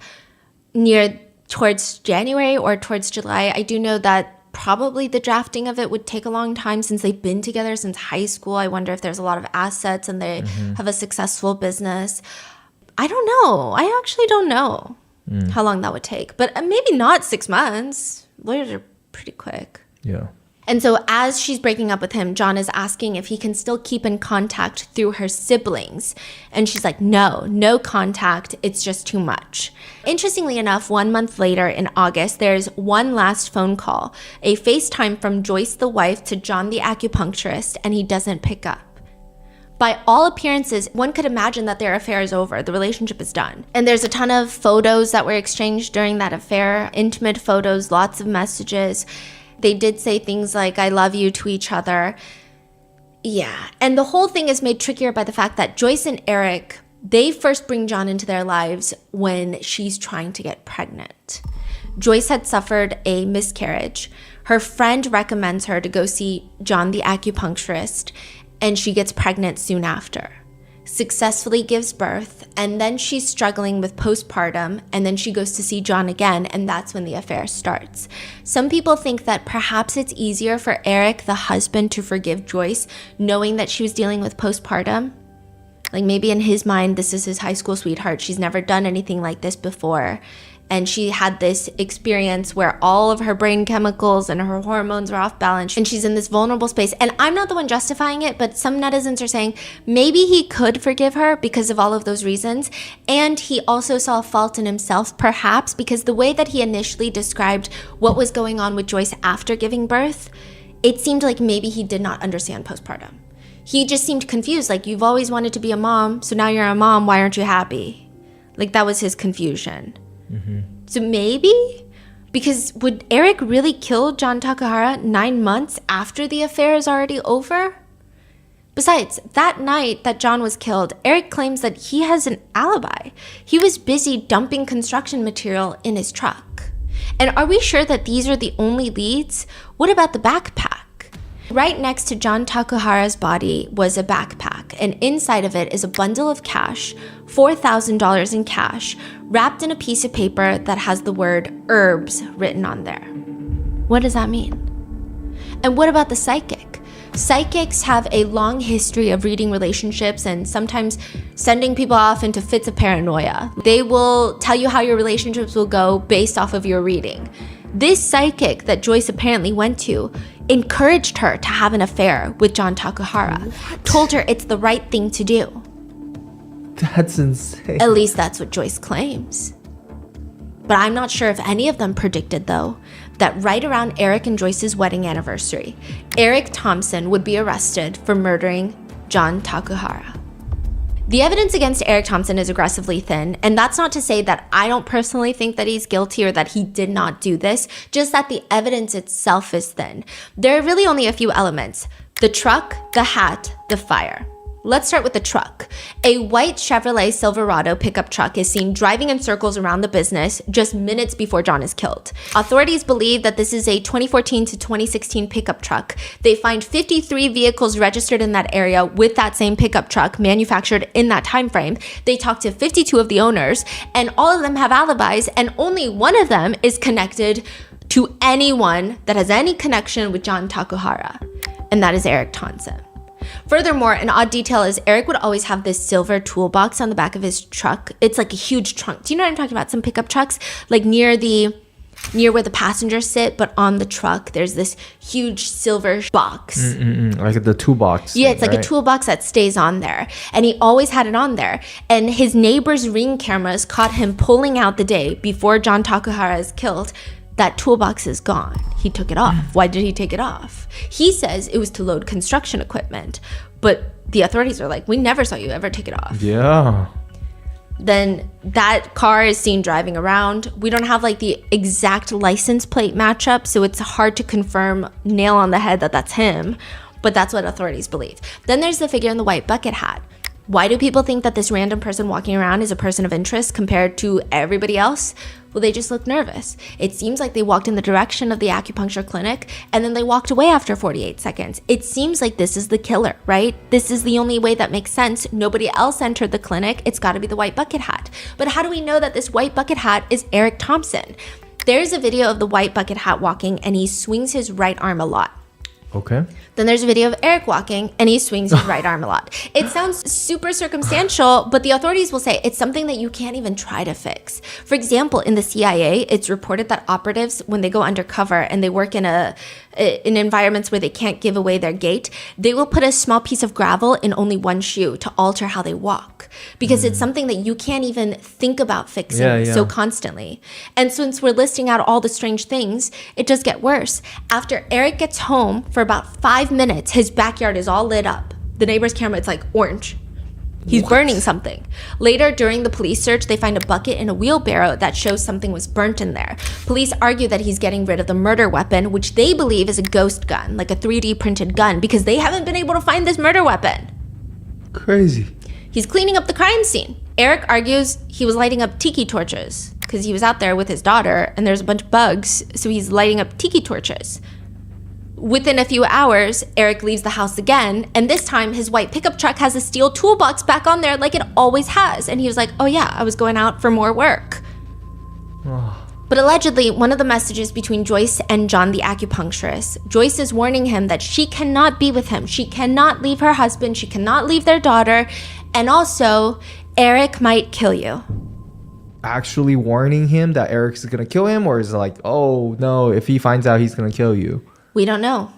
towards January or towards July. I do know that probably the drafting of it would take a long time since they've been together since high school. I wonder if there's a lot of assets and they have a successful business. I don't know. I actually don't know how long that would take. But maybe not 6 months. Lawyers are pretty quick. Yeah. And so as she's breaking up with him, John is asking if he can still keep in contact through her siblings. And she's like, no contact. It's just too much. Interestingly enough, 1 month later in August, there's one last phone call, a FaceTime from Joyce the wife to John the acupuncturist, and he doesn't pick up. By all appearances, one could imagine that their affair is over. The relationship is done. And there's a ton of photos that were exchanged during that affair, intimate photos, lots of messages. They did say things like, I love you to each other. Yeah. And the whole thing is made trickier by the fact that Joyce and Eric, they first bring John into their lives when she's trying to get pregnant. Joyce had suffered a miscarriage. Her friend recommends her to go see John the acupuncturist, and she gets pregnant soon after. Successfully gives birth, and then she's struggling with postpartum, and then she goes to see John again, and that's when the affair starts. Some people think that perhaps it's easier for Eric, the husband, to forgive Joyce, knowing that she was dealing with postpartum. Like maybe in his mind, this is his high school sweetheart. She's never done anything like this before. And she had this experience where all of her brain chemicals and her hormones were off balance, and she's in this vulnerable space. And I'm not the one justifying it, but some netizens are saying maybe he could forgive her because of all of those reasons. And he also saw fault in himself, perhaps, because the way that he initially described what was going on with Joyce after giving birth, it seemed like maybe he did not understand postpartum. He just seemed confused, like, you've always wanted to be a mom, so now you're a mom, why aren't you happy? Like, that was his confusion. So maybe, because would Eric really kill John Takahara 9 months after the affair is already over? Besides, that night that John was killed, Eric claims that he has an alibi. He was busy dumping construction material in his truck. And are we sure that these are the only leads? What about the backpack? Right next to John Takahara's body was a backpack, and inside of it is a bundle of cash, $4,000 in cash, wrapped in a piece of paper that has the word herbs written on there. What does that mean? And what about the psychic? Psychics have a long history of reading relationships and sometimes sending people off into fits of paranoia. They will tell you how your relationships will go based off of your reading. This psychic that Joyce apparently went to encouraged her to have an affair with John Takahara, told her it's the right thing to do. That's insane. At least that's what Joyce claims. But I'm not sure if any of them predicted, though, that right around Eric and Joyce's wedding anniversary, Eric Thompson would be arrested for murdering John Takahara. The evidence against Eric Thompson is aggressively thin, and that's not to say that I don't personally think that he's guilty or that he did not do this, just that the evidence itself is thin. There are really only a few elements: the truck, the hat, the fire. Let's start with the truck. A white Chevrolet Silverado pickup truck is seen driving in circles around the business just minutes before John is killed. Authorities believe that this is a 2014 to 2016 pickup truck. They find 53 vehicles registered in that area with that same pickup truck manufactured in that time frame. They talk to 52 of the owners, and all of them have alibis, and only one of them is connected to anyone that has any connection with John Takuhara, and that is Eric Thompson. Furthermore, an odd detail is Eric would always have this silver toolbox on the back of his truck. It's like a huge trunk. Do you know what I'm talking about? Some pickup trucks, like near where the passengers sit, but on the truck, there's this huge silver box. Like the toolbox. Yeah, it's like a toolbox that stays on there. And he always had it on there. And his neighbor's Ring cameras caught him pulling out the day before John Takuhara is killed. That toolbox is gone. He took it off. Why did he take it off? He says it was to load construction equipment, but the authorities are like, we never saw you ever take it off. Yeah. Then that car is seen driving around. We don't have like the exact license plate matchup, so it's hard to confirm nail on the head that that's him, but that's what authorities believe. Then there's the figure in the white bucket hat. Why do people think that this random person walking around is a person of interest compared to everybody else? Well, they just look nervous. It seems like they walked in the direction of the acupuncture clinic and then they walked away after 48 seconds. It seems like this is the killer, right? This is the only way that makes sense. Nobody else entered the clinic. It's got to be the white bucket hat. But how do we know that this white bucket hat is Eric Thompson? There's a video of the white bucket hat walking and he swings his right arm a lot. Okay. Then there's a video of Eric walking and he swings his right arm a lot. It sounds super circumstantial, but the authorities will say it's something that you can't even try to fix. For example, in the CIA, it's reported that operatives, when they go undercover and they work in environments where they can't give away their gait, they will put a small piece of gravel in only one shoe to alter how they walk. Because it's something that you can't even think about fixing so constantly. And since we're listing out all the strange things, it does get worse. After Eric gets home, for about 5 minutes, his backyard is all lit up. The neighbor's camera, it's like orange. He's burning something. Later, during the police search, they find a bucket and a wheelbarrow that shows something was burnt in there. Police argue that he's getting rid of the murder weapon, which they believe is a ghost gun, like a 3D printed gun, because they haven't been able to find this murder weapon. Crazy. He's cleaning up the crime scene. Eric argues he was lighting up tiki torches because he was out there with his daughter and there's a bunch of bugs, so he's lighting up tiki torches. Within a few hours, Eric leaves the house again, and this time his white pickup truck has a steel toolbox back on there like it always has. And he was like, oh yeah, I was going out for more work. But allegedly, one of the messages between Joyce and John the acupuncturist, Joyce is warning him that she cannot be with him. She cannot leave her husband. She cannot leave their daughter. And also, Eric might kill you. Actually warning him that Eric's going to kill him? Or is it like, oh no, if he finds out, he's going to kill you? We don't know.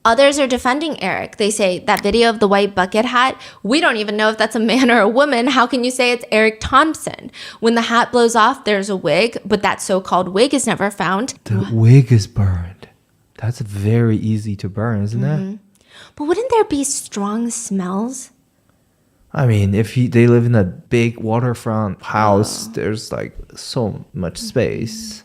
Others are defending Eric. They say that video of the white bucket hat, we don't even know if that's a man or a woman. How can you say it's Eric Thompson? When the hat blows off, there's a wig, but that so-called wig is never found. The wig is burned. That's very easy to burn, isn't it? But wouldn't there be strong smells? I mean, if they live in a big waterfront house, there's like so much space.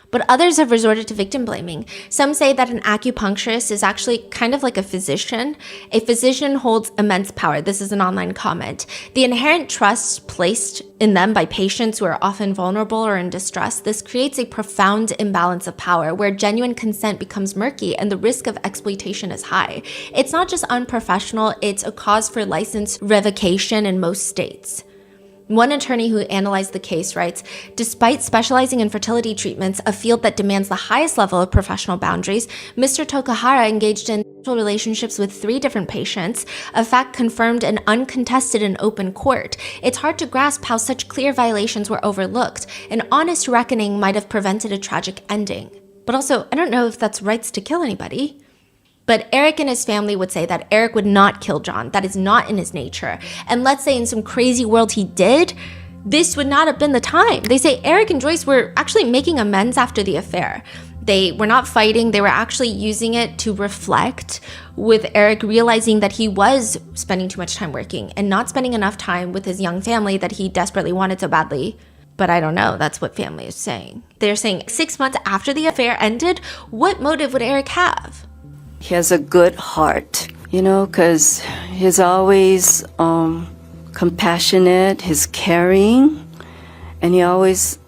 But others have resorted to victim blaming. Some say that an acupuncturist is actually kind of like a physician. A physician holds immense power. This is an online comment. The inherent trust placed in them by patients who are often vulnerable or in distress, this creates a profound imbalance of power where genuine consent becomes murky and the risk of exploitation is high. It's not just unprofessional, it's a cause for license revocation in most states. One attorney who analyzed the case writes, despite specializing in fertility treatments, a field that demands the highest level of professional boundaries, Mr. Tokuhara engaged in sexual relationships with 3 different patients, a fact confirmed and uncontested in open court. It's hard to grasp how such clear violations were overlooked. An honest reckoning might have prevented a tragic ending. But also, I don't know if that's rights to kill anybody. But Eric and his family would say that Eric would not kill John. That is not in his nature. And let's say in some crazy world he did, this would not have been the time. They say Eric and Joyce were actually making amends after the affair. They were not fighting. They were actually using it to reflect, with Eric realizing that he was spending too much time working and not spending enough time with his young family that he desperately wanted so badly. But I don't know. That's what family is saying. They're saying 6 months after the affair ended, what motive would Eric have? He has a good heart. You know, because he's always compassionate, he's caring, and he always,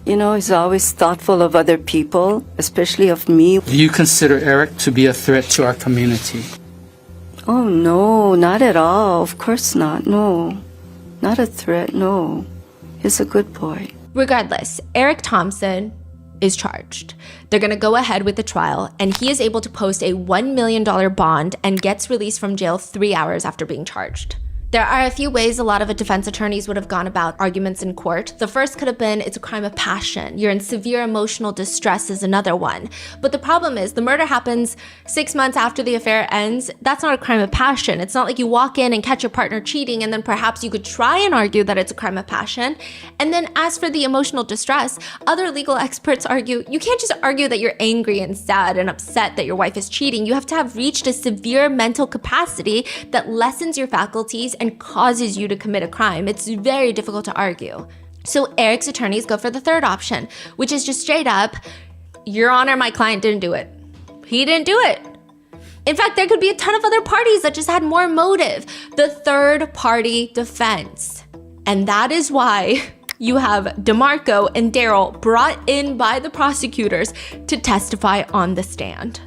you know, he's always thoughtful of other people, especially of me. Do you consider Eric to be a threat to our community? Oh, no, not at all. Of course not. No, not a threat. No, he's a good boy. Regardless, Eric Thompson is charged. They're going to go ahead with the trial, and he is able to post a $1 million bond and gets released from jail 3 hours after being charged. There are a few ways a lot of defense attorneys would have gone about arguments in court. The first could have been, it's a crime of passion. You're in severe emotional distress is another one. But the problem is, the murder happens 6 months after the affair ends. That's not a crime of passion. It's not like you walk in and catch your partner cheating, and then perhaps you could try and argue that it's a crime of passion. And then as for the emotional distress, other legal experts argue, you can't just argue that you're angry and sad and upset that your wife is cheating. You have to have reached a severe mental capacity that lessens your faculties and causes you to commit a crime. It's very difficult to argue. So Eric's attorneys go for the third option, which is just straight up, Your Honor, my client didn't do it. He didn't do it. In fact, there could be a ton of other parties that just had more motive. The third party defense. And that is why you have DeMarco and Daryl brought in by the prosecutors to testify on the stand.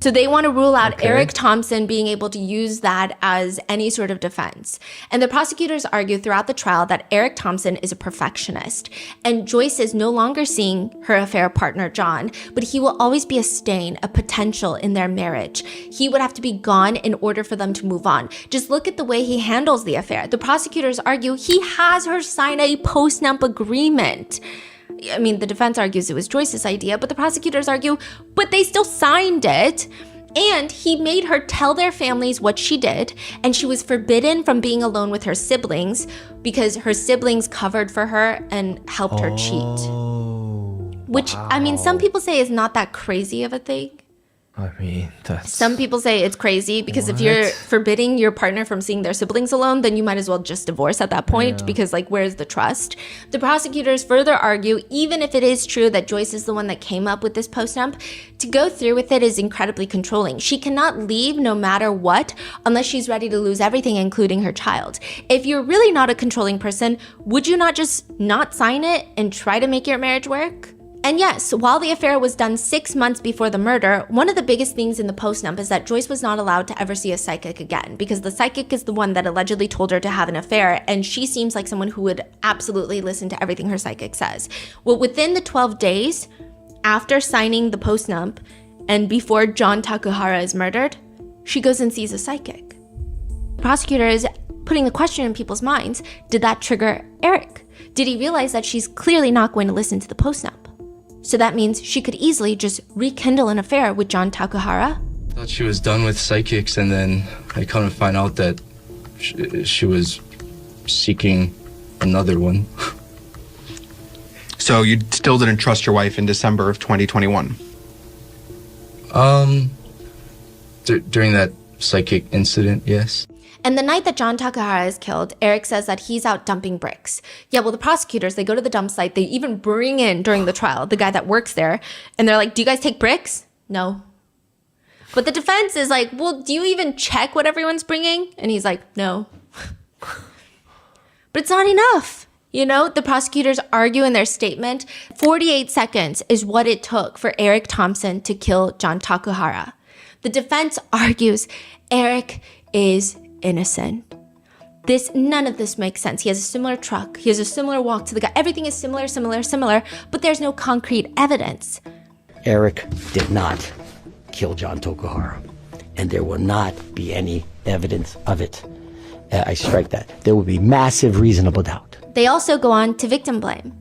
So they want to rule out Eric Thompson being able to use that as any sort of defense. And the prosecutors argue throughout the trial that Eric Thompson is a perfectionist. And Joyce is no longer seeing her affair partner, John, but he will always be a stain, a potential in their marriage. He would have to be gone in order for them to move on. Just look at the way he handles the affair. The prosecutors argue he has her sign a post-nump agreement. I mean, the defense argues it was Joyce's idea, but the prosecutors argue, but they still signed it. And he made her tell their families what she did, and she was forbidden from being alone with her siblings because her siblings covered for her and helped her cheat. Which, I mean, some people say is not that crazy of a thing. I mean, that's... Some people say it's crazy because if you're forbidding your partner from seeing their siblings alone, then you might as well just divorce at that point because, like, where's the trust? The prosecutors further argue, even if it is true that Joyce is the one that came up with this post-nump, to go through with it is incredibly controlling. She cannot leave no matter what unless she's ready to lose everything, including her child. If you're really not a controlling person, would you not just not sign it and try to make your marriage work? And yes, while the affair was done 6 months before the murder, one of the biggest things in the post-nump is that Joyce was not allowed to ever see a psychic again because the psychic is the one that allegedly told her to have an affair, and she seems like someone who would absolutely listen to everything her psychic says. Well, within the 12 days after signing the post-nump and before John Takuhara is murdered, she goes and sees a psychic. The prosecutor is putting the question in people's minds, did that trigger Eric? Did he realize that she's clearly not going to listen to the post-nump? So that means she could easily just rekindle an affair with John Takuhara. I thought she was done with psychics, and then I come to find out that she was seeking another one. So you still didn't trust your wife in December of 2021? During that psychic incident, yes. And the night that John Takuhara is killed, Eric says that he's out dumping bricks. Yeah, well, the prosecutors, they go to the dump site. They even bring in, during the trial, the guy that works there. And they're like, do you guys take bricks? No. But the defense is like, well, do you even check what everyone's bringing? And he's like, no. But it's not enough. You know, the prosecutors argue in their statement, 48 seconds is what it took for Eric Thompson to kill John Takuhara. The defense argues Eric is innocent. None of this makes sense. He has a similar truck. He has a similar walk to the guy. Everything is similar, but there's no concrete evidence. Eric did not kill John Tokuhara, and there will not be any evidence of it. I strike that. There will be massive reasonable doubt. They also go on to victim blame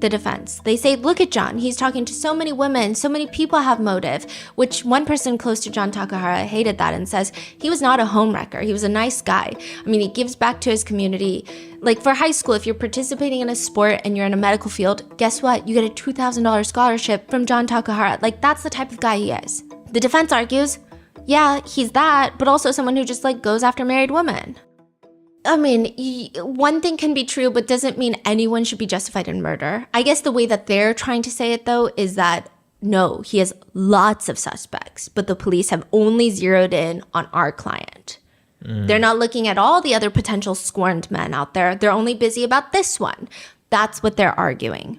the defense. They say, look at John. He's talking to so many women. So many people have motive, which one person close to John Takuhara hated that and says he was not a homewrecker. He was a nice guy. I mean, he gives back to his community. Like for high school, if you're participating in a sport and you're in a medical field, guess what? You get a $2,000 scholarship from John Takuhara. Like that's the type of guy he is. The defense argues, yeah, he's that, but also someone who just like goes after married women. I mean, one thing can be true, but doesn't mean anyone should be justified in murder. I guess the way that they're trying to say it, though, is that no, he has lots of suspects, but the police have only zeroed in on our client. They're not looking at all the other potential scorned men out there. They're only busy about this one. That's what they're arguing.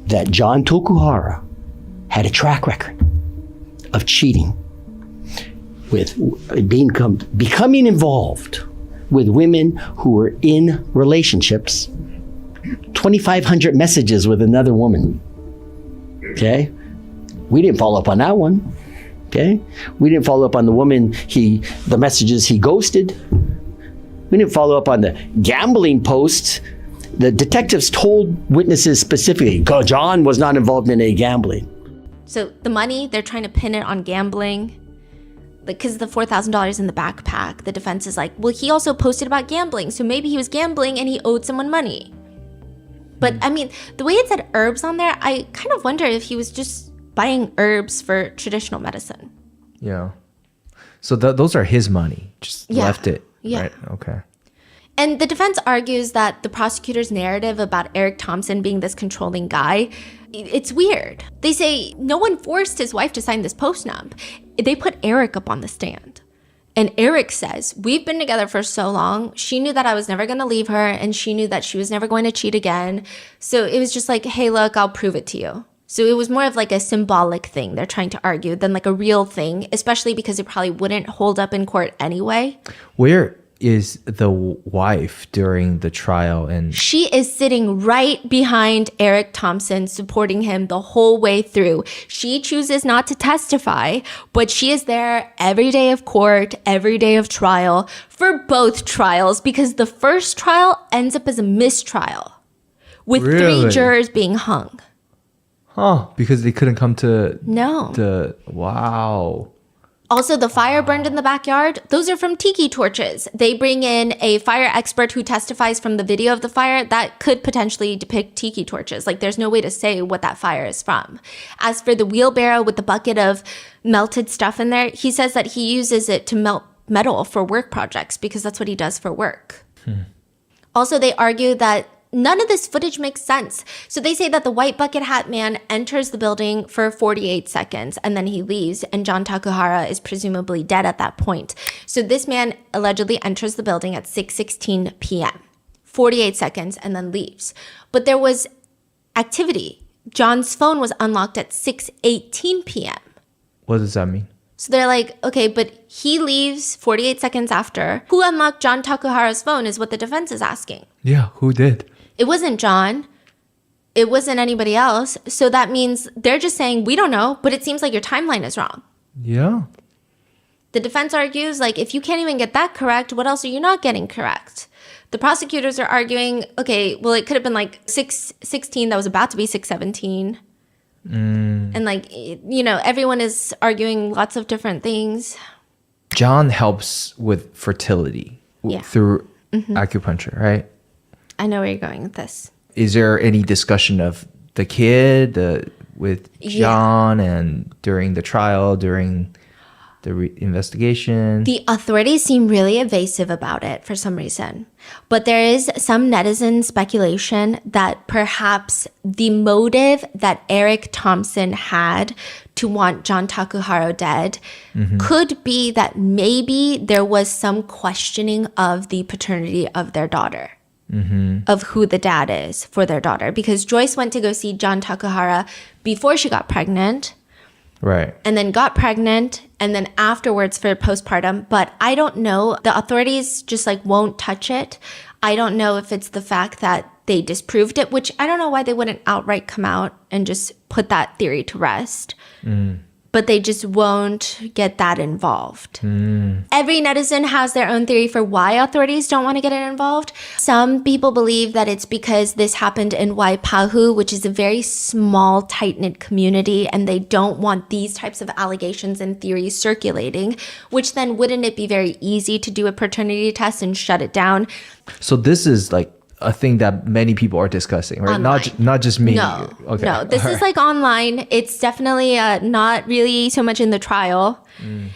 That John Tokuhara had a track record of cheating, with becoming involved with women who were in relationships, 2,500 messages with another woman. Okay? We didn't follow up on that one. Okay? We didn't follow up on the woman, the messages he ghosted. We didn't follow up on the gambling posts. The detectives told witnesses specifically, John was not involved in any gambling. So the money, they're trying to pin it on gambling. Because the $4,000 in the backpack, the defense is like, well, he also posted about gambling. So maybe he was gambling and he owed someone money. But I mean, the way it said herbs on there, I kind of wonder if he was just buying herbs for traditional medicine. Yeah. So those are his money. Just left it. Yeah. Right. Okay. And the defense argues that the prosecutor's narrative about Eric Thompson being this controlling guy, it's weird. They say no one forced his wife to sign this postnup. They put Eric up on the stand. And Eric says, we've been together for so long. She knew that I was never going to leave her, and she knew that she was never going to cheat again. So it was just like, hey, look, I'll prove it to you. So it was more of like a symbolic thing they're trying to argue than like a real thing, especially because it probably wouldn't hold up in court anyway. Where is the wife during the trial? And she is sitting right behind Eric Thompson, supporting him the whole way through. She chooses not to testify, but she is there every day of court, every day of trial, for both trials, because the first trial ends up as a mistrial with 3 jurors being hung. Huh, because they couldn't come to wow. Also, the fire burned in the backyard, those are from tiki torches. They bring in a fire expert who testifies from the video of the fire that could potentially depict tiki torches. Like, there's no way to say what that fire is from. As for the wheelbarrow with the bucket of melted stuff in there, he says that he uses it to melt metal for work projects because that's what he does for work. Also, they argue that none of this footage makes sense. So they say that the white bucket hat man enters the building for 48 seconds and then he leaves, and John Takuhara is presumably dead at that point. So this man allegedly enters the building at 6:16 p.m., 48 seconds, and then leaves. But there was activity. John's phone was unlocked at 6:18 p.m. What does that mean? So they're like, okay, but he leaves 48 seconds after. Who unlocked John Takuhara's phone is what the defense is asking. Yeah, who did? It wasn't John. It wasn't anybody else. So that means they're just saying, we don't know, but it seems like your timeline is wrong. Yeah. The defense argues, like, if you can't even get that correct, what else are you not getting correct? The prosecutors are arguing, okay, well, it could have been like 6:16 that was about to be 6:17. And like, you know, everyone is arguing lots of different things. John helps with fertility through acupuncture, right? I know where you're going with this. Is there any discussion of the kid with John and during the trial, during the investigation? The authorities seem really evasive about it for some reason. But there is some netizen speculation that perhaps the motive that Eric Thompson had to want John Takuhara dead could be that maybe there was some questioning of the paternity of their daughter. Of who the dad is for their daughter. Because Joyce went to go see John Takuhara before she got pregnant. Right. And then got pregnant, and then afterwards for postpartum. But I don't know. The authorities just like won't touch it. I don't know if it's the fact that they disproved it, which I don't know why they wouldn't outright come out and just put that theory to rest. But they just won't get that involved. Every netizen has their own theory for why authorities don't want to get it involved. Some people believe that it's because this happened in Waipahu, which is a very small, tight-knit community, and they don't want these types of allegations and theories circulating, which then wouldn't it be very easy to do a paternity test and shut it down? So this is like a thing that many people are discussing, right? Online. Not just me. No, Okay. no. This is like online. It's definitely not really so much in the trial.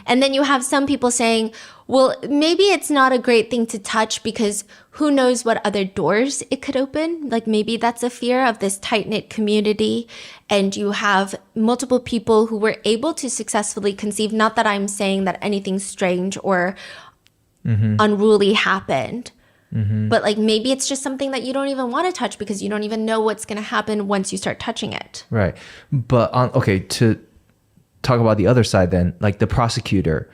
And then you have some people saying, well, maybe it's not a great thing to touch because who knows what other doors it could open. Like maybe that's a fear of this tight-knit community. And you have multiple people who were able to successfully conceive. Not that I'm saying that anything strange or unruly happened. But like maybe it's just something that you don't even want to touch because you don't even know what's going to happen once you start touching it. Right. But to talk about the other side then, like the prosecutor,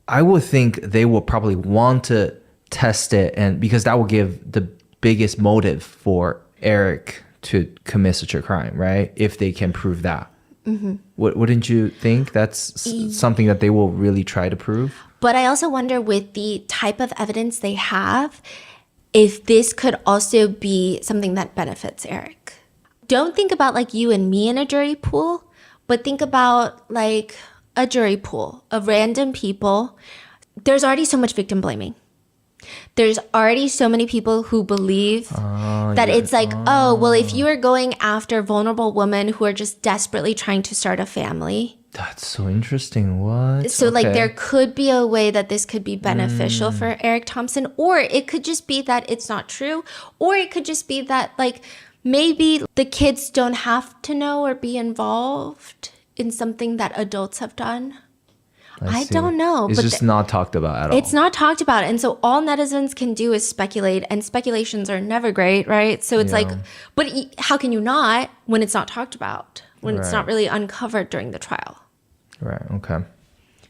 I would think they will probably want to test it, and because that will give the biggest motive for Eric to commit such a crime, right? If they can prove that. Wouldn't you think that's something that they will really try to prove? But I also wonder with the type of evidence they have, if this could also be something that benefits Eric. Don't think about like you and me in a jury pool, but think about like a jury pool of random people. There's already so much victim blaming. There's already so many people who believe that it's like, oh, well, if you are going after vulnerable women who are just desperately trying to start a family. That's so interesting. What? So like there could be a way that this could be beneficial for Eric Thompson, or it could just be that it's not true, or it could just be that like maybe the kids don't have to know or be involved in something that adults have done. I don't know. It's just not talked about at all. It's not talked about. And so all netizens can do is speculate, and speculations are never great, right? So it's like, but how can you not when it's not talked about, when it's not really uncovered during the trial? Right, okay.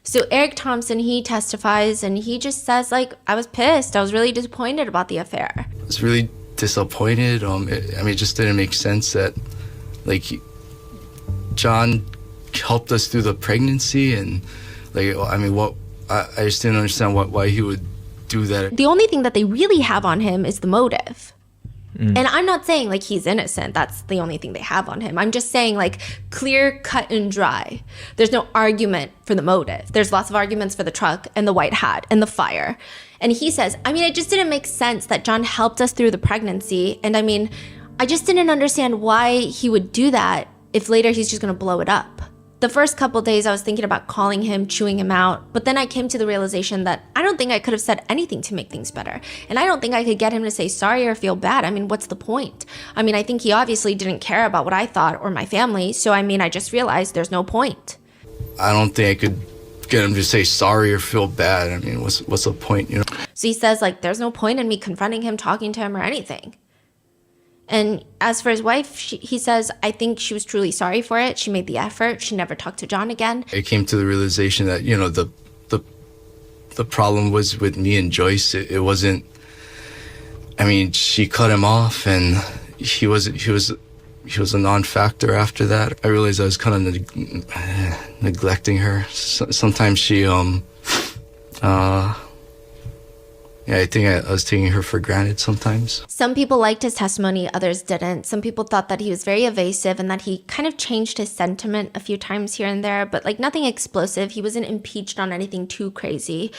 So Eric Thompson, he testifies and he just says like, I was pissed. I was really disappointed about the affair. I was really disappointed. It just didn't make sense that like John helped us through the pregnancy, and like, I just didn't understand why he would do that. The only thing that they really have on him is the motive. And I'm not saying like he's innocent. That's the only thing they have on him. I'm just saying like clear, cut and dry. There's no argument for the motive. There's lots of arguments for the truck and the white hat and the fire. And he says, it just didn't make sense that John helped us through the pregnancy. And I just didn't understand why he would do that if later he's just going to blow it up. The first couple days I was thinking about calling him, chewing him out, but then I came to the realization that I don't think I could have said anything to make things better. And I don't think I could get him to say sorry or feel bad. What's the point? I think he obviously didn't care about what I thought or my family, so I just realized there's no point. I don't think I could get him to say sorry or feel bad. What's the point, So he says like there's no point in me confronting him, talking to him or anything. And as for his wife, he says, I think she was truly sorry for it. She made the effort. She never talked to John again. I came to the realization that, the problem was with me and Joyce. It wasn't, she cut him off and he was a non-factor after that. I realized I was kind of neglecting her. Sometimes she, I think I was taking her for granted sometimes. Some people liked his testimony, others didn't. Some people thought that he was very evasive and that he kind of changed his sentiment a few times here and there, but like nothing explosive. He wasn't impeached on anything too crazy.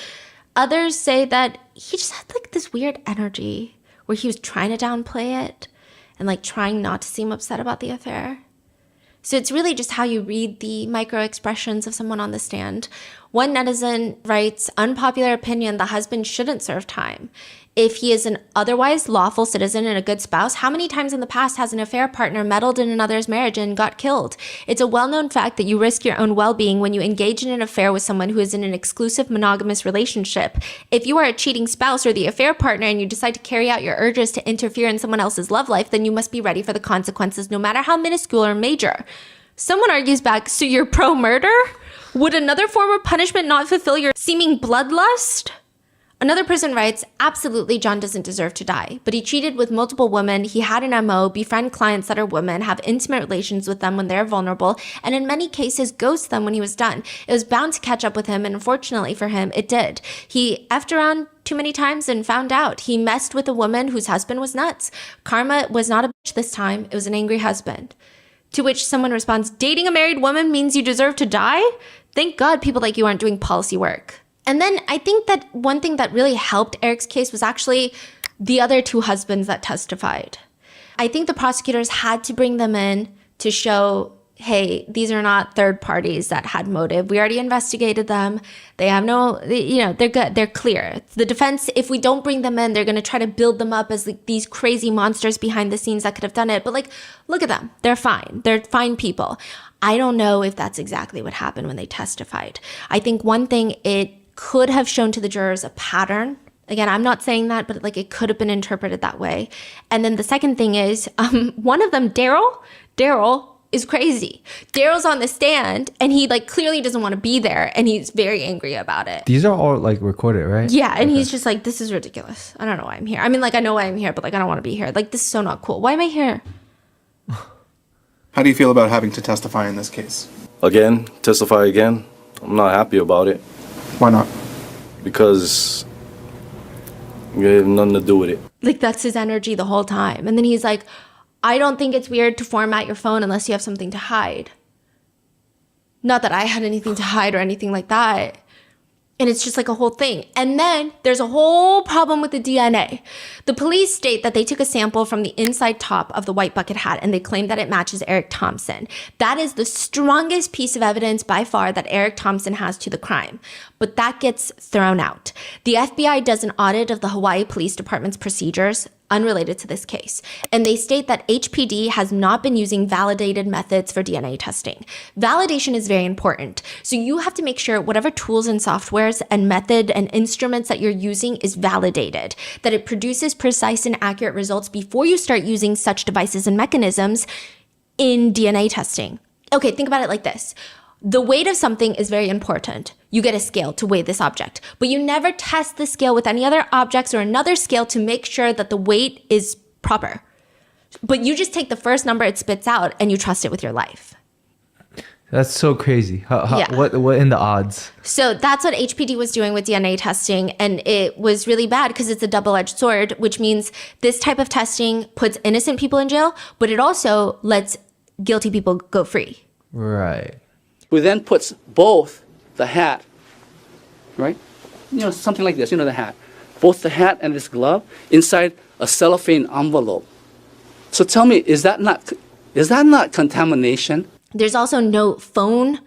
Others say that he just had like this weird energy where he was trying to downplay it and like trying not to seem upset about the affair. So it's really just how you read the micro expressions of someone on the stand. One netizen writes, unpopular opinion, the husband shouldn't serve time. If he is an otherwise lawful citizen and a good spouse, how many times in the past has an affair partner meddled in another's marriage and got killed? It's a well-known fact that you risk your own well-being when you engage in an affair with someone who is in an exclusive monogamous relationship. If you are a cheating spouse or the affair partner and you decide to carry out your urges to interfere in someone else's love life, then you must be ready for the consequences, no matter how minuscule or major. Someone argues back, so you're pro-murder? Would another form of punishment not fulfill your seeming bloodlust? Another person writes, absolutely, John doesn't deserve to die, but he cheated with multiple women. He had an MO, befriend clients that are women, have intimate relations with them when they're vulnerable, and in many cases, ghost them when he was done. It was bound to catch up with him, and unfortunately for him, it did. He effed around too many times and found out. He messed with a woman whose husband was nuts. Karma was not a bitch this time. It was an angry husband. To which someone responds, dating a married woman means you deserve to die? Thank God people like you aren't doing policy work. And then I think that one thing that really helped Eric's case was actually the other two husbands that testified. I think the prosecutors had to bring them in to show, hey, these are not third parties that had motive. We already investigated them. They have they're good. They're clear. The defense, if we don't bring them in, they're going to try to build them up as like these crazy monsters behind the scenes that could have done it. But like, look at them. They're fine. They're fine people. I don't know if that's exactly what happened when they testified. I think one thing, it could have shown to the jurors a pattern. Again, I'm not saying that, but like it could have been interpreted that way. And then the second thing is, one of them, Daryl is crazy. Daryl's on the stand and he like clearly doesn't want to be there and he's very angry about it. These are all like recorded, right? Yeah, and he's just like, this is ridiculous. I don't know why I'm here. I mean, like, I know why I'm here, but like, I don't want to be here. Like, this is so not cool. Why am I here? How do you feel about having to testify in this case? Again, testify again. I'm not happy about it Why not? because you have nothing to do with it. Like, that's his energy the whole time. And then he's like, I don't think it's weird to format your phone unless you have something to hide. Not that I had anything to hide or anything like that. And it's just like a whole thing. And then there's a whole problem with the DNA. The police state that they took a sample from the inside top of the white bucket hat and they claim that it matches Eric Thompson. That is the strongest piece of evidence by far that Eric Thompson has to the crime. But that gets thrown out. The FBI does an audit of the Hawaii Police Department's procedures unrelated to this case. And they state that HPD has not been using validated methods for DNA testing. Validation is very important. So you have to make sure whatever tools and softwares and method and instruments that you're using is validated, that it produces precise and accurate results before you start using such devices and mechanisms in DNA testing. Okay, think about it like this. The weight of something is very important. You get a scale to weigh this object, but you never test the scale with any other objects or another scale to make sure that the weight is proper. But you just take the first number it spits out and you trust it with your life. That's so crazy. Yeah. What in the odds? So that's what HPD was doing with DNA testing, and it was really bad because it's a double-edged sword, which means this type of testing puts innocent people in jail, but it also lets guilty people go free. Right. Who then puts both the hat, right? Something like this, the hat. Both the hat and this glove inside a cellophane envelope. So tell me, is that not contamination? There's also no phone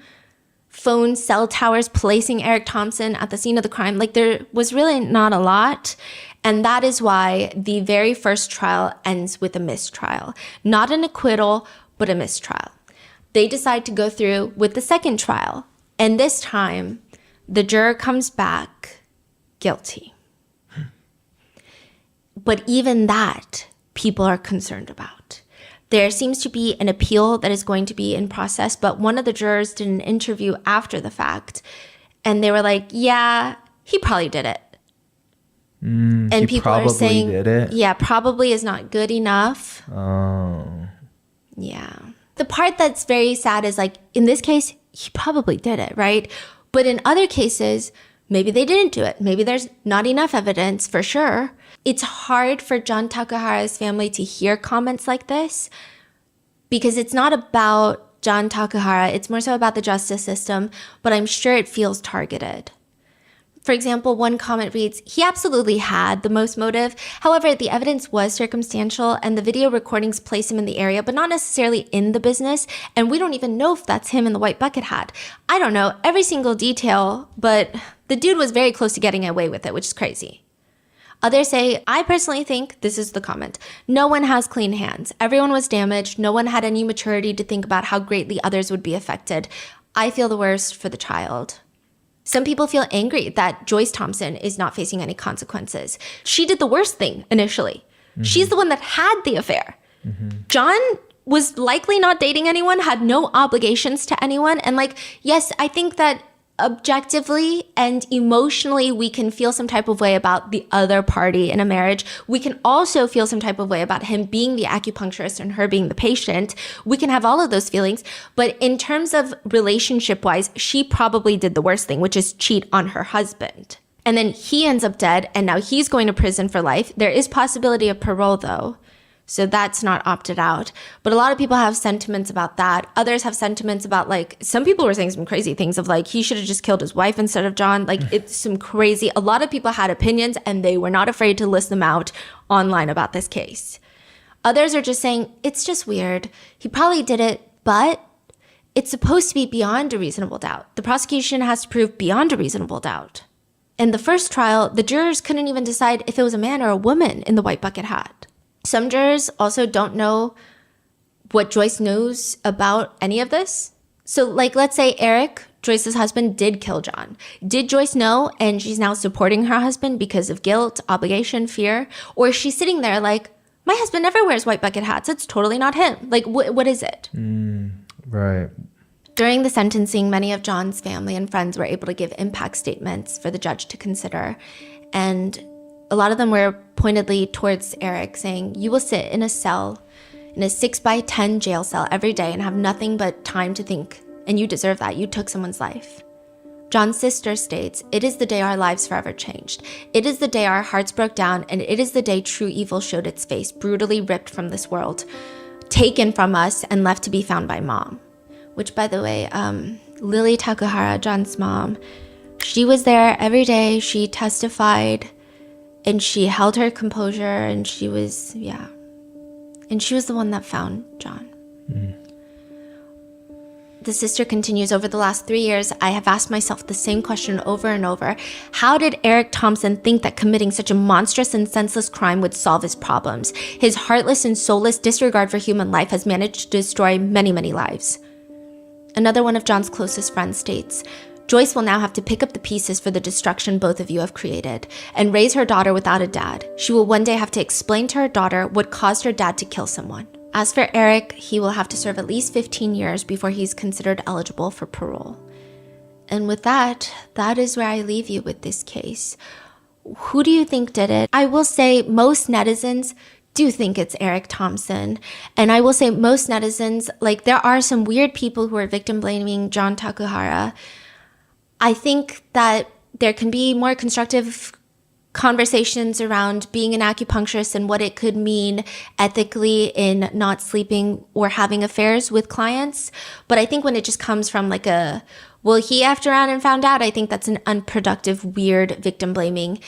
cell towers placing Eric Thompson at the scene of the crime. Like, there was really not a lot. And that is why the very first trial ends with a mistrial. Not an acquittal, but a mistrial. They decide to go through with the second trial. And this time, the juror comes back guilty. But even that, people are concerned about. There seems to be an appeal that is going to be in process, but one of the jurors did an interview after the fact, and they were like, yeah, he probably did it. And people are saying, did it? Yeah, probably is not good enough. Oh. Yeah. The part that's very sad is like, in this case, he probably did it, right? But in other cases, maybe they didn't do it. Maybe there's not enough evidence for sure. It's hard for John Takahara's family to hear comments like this because it's not about John Takahara. It's more so about the justice system, but I'm sure it feels targeted. For example, one comment reads, he absolutely had the most motive. However, the evidence was circumstantial and the video recordings place him in the area, but not necessarily in the business. And we don't even know if that's him in the white bucket hat. I don't know every single detail, but the dude was very close to getting away with it, which is crazy. Others say, I personally think, this is the comment, no one has clean hands. Everyone was damaged. No one had any maturity to think about how greatly others would be affected. I feel the worst for the child. Some people feel angry that Joyce Thompson is not facing any consequences. She did the worst thing initially. Mm-hmm. She's the one that had the affair. Mm-hmm. John was likely not dating anyone, had no obligations to anyone. And like, yes, I think that objectively and emotionally, we can feel some type of way about the other party in a marriage. We can also feel some type of way about him being the acupuncturist and her being the patient. We can have all of those feelings. But in terms of relationship-wise, she probably did the worst thing, which is cheat on her husband. And then he ends up dead, and now he's going to prison for life. There is possibility of parole, though. So that's not opted out. But a lot of people have sentiments about that. Others have sentiments about, like, some people were saying some crazy things of, like, he should have just killed his wife instead of John. Like, it's some crazy, a lot of people had opinions and they were not afraid to list them out online about this case. Others are just saying, it's just weird. He probably did it, but it's supposed to be beyond a reasonable doubt. The prosecution has to prove beyond a reasonable doubt. In the first trial, the jurors couldn't even decide if it was a man or a woman in the white bucket hat. Some jurors also don't know what Joyce knows about any of this. So, like, let's say Eric, Joyce's husband, did kill John. Did Joyce know and she's now supporting her husband because of guilt, obligation, fear? Or is she sitting there like, my husband never wears white bucket hats. It's totally not him. Like, what is it? Right. During the sentencing, many of John's family and friends were able to give impact statements for the judge to consider. And a lot of them were pointedly towards Eric, saying, you will sit in a cell, in a 6x10 jail cell every day and have nothing but time to think. And you deserve that. You took someone's life. John's sister states, it is the day our lives forever changed. It is the day our hearts broke down, and it is the day true evil showed its face, brutally ripped from this world, taken from us and left to be found by Mom. Which, by the way, Lily Takuhara, John's mom, she was there every day. She testified and she held her composure, and she was, and she was the one that found John. The sister continues, over the last 3 years, I have asked myself the same question over and over. How did Eric Thompson think that committing such a monstrous and senseless crime would solve his problems? His heartless and soulless disregard for human life has managed to destroy many, many lives. Another one of John's closest friends states, Joyce will now have to pick up the pieces for the destruction both of you have created and raise her daughter without a dad. She will one day have to explain to her daughter what caused her dad to kill someone. As for Eric, he will have to serve at least 15 years before he's considered eligible for parole. And with that is where I leave you with this case. Who do you think did it? I will say most netizens do think it's Eric Thompson. And I will say most netizens, like, there are some weird people who are victim blaming John Takuhara. I think that there can be more constructive conversations around being an acupuncturist and what it could mean ethically in not sleeping or having affairs with clients. But I think when it just comes from like a, well, he effed around and found out, I think that's an unproductive, weird victim blaming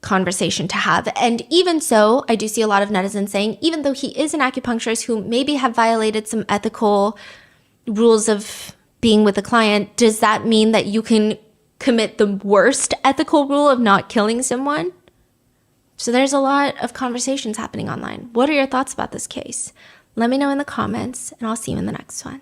conversation to have. And even so, I do see a lot of netizens saying, even though he is an acupuncturist who maybe have violated some ethical rules of being with a client, does that mean that you can commit the worst ethical rule of not killing someone? So there's a lot of conversations happening online. What are your thoughts about this case? Let me know in the comments, and I'll see you in the next one.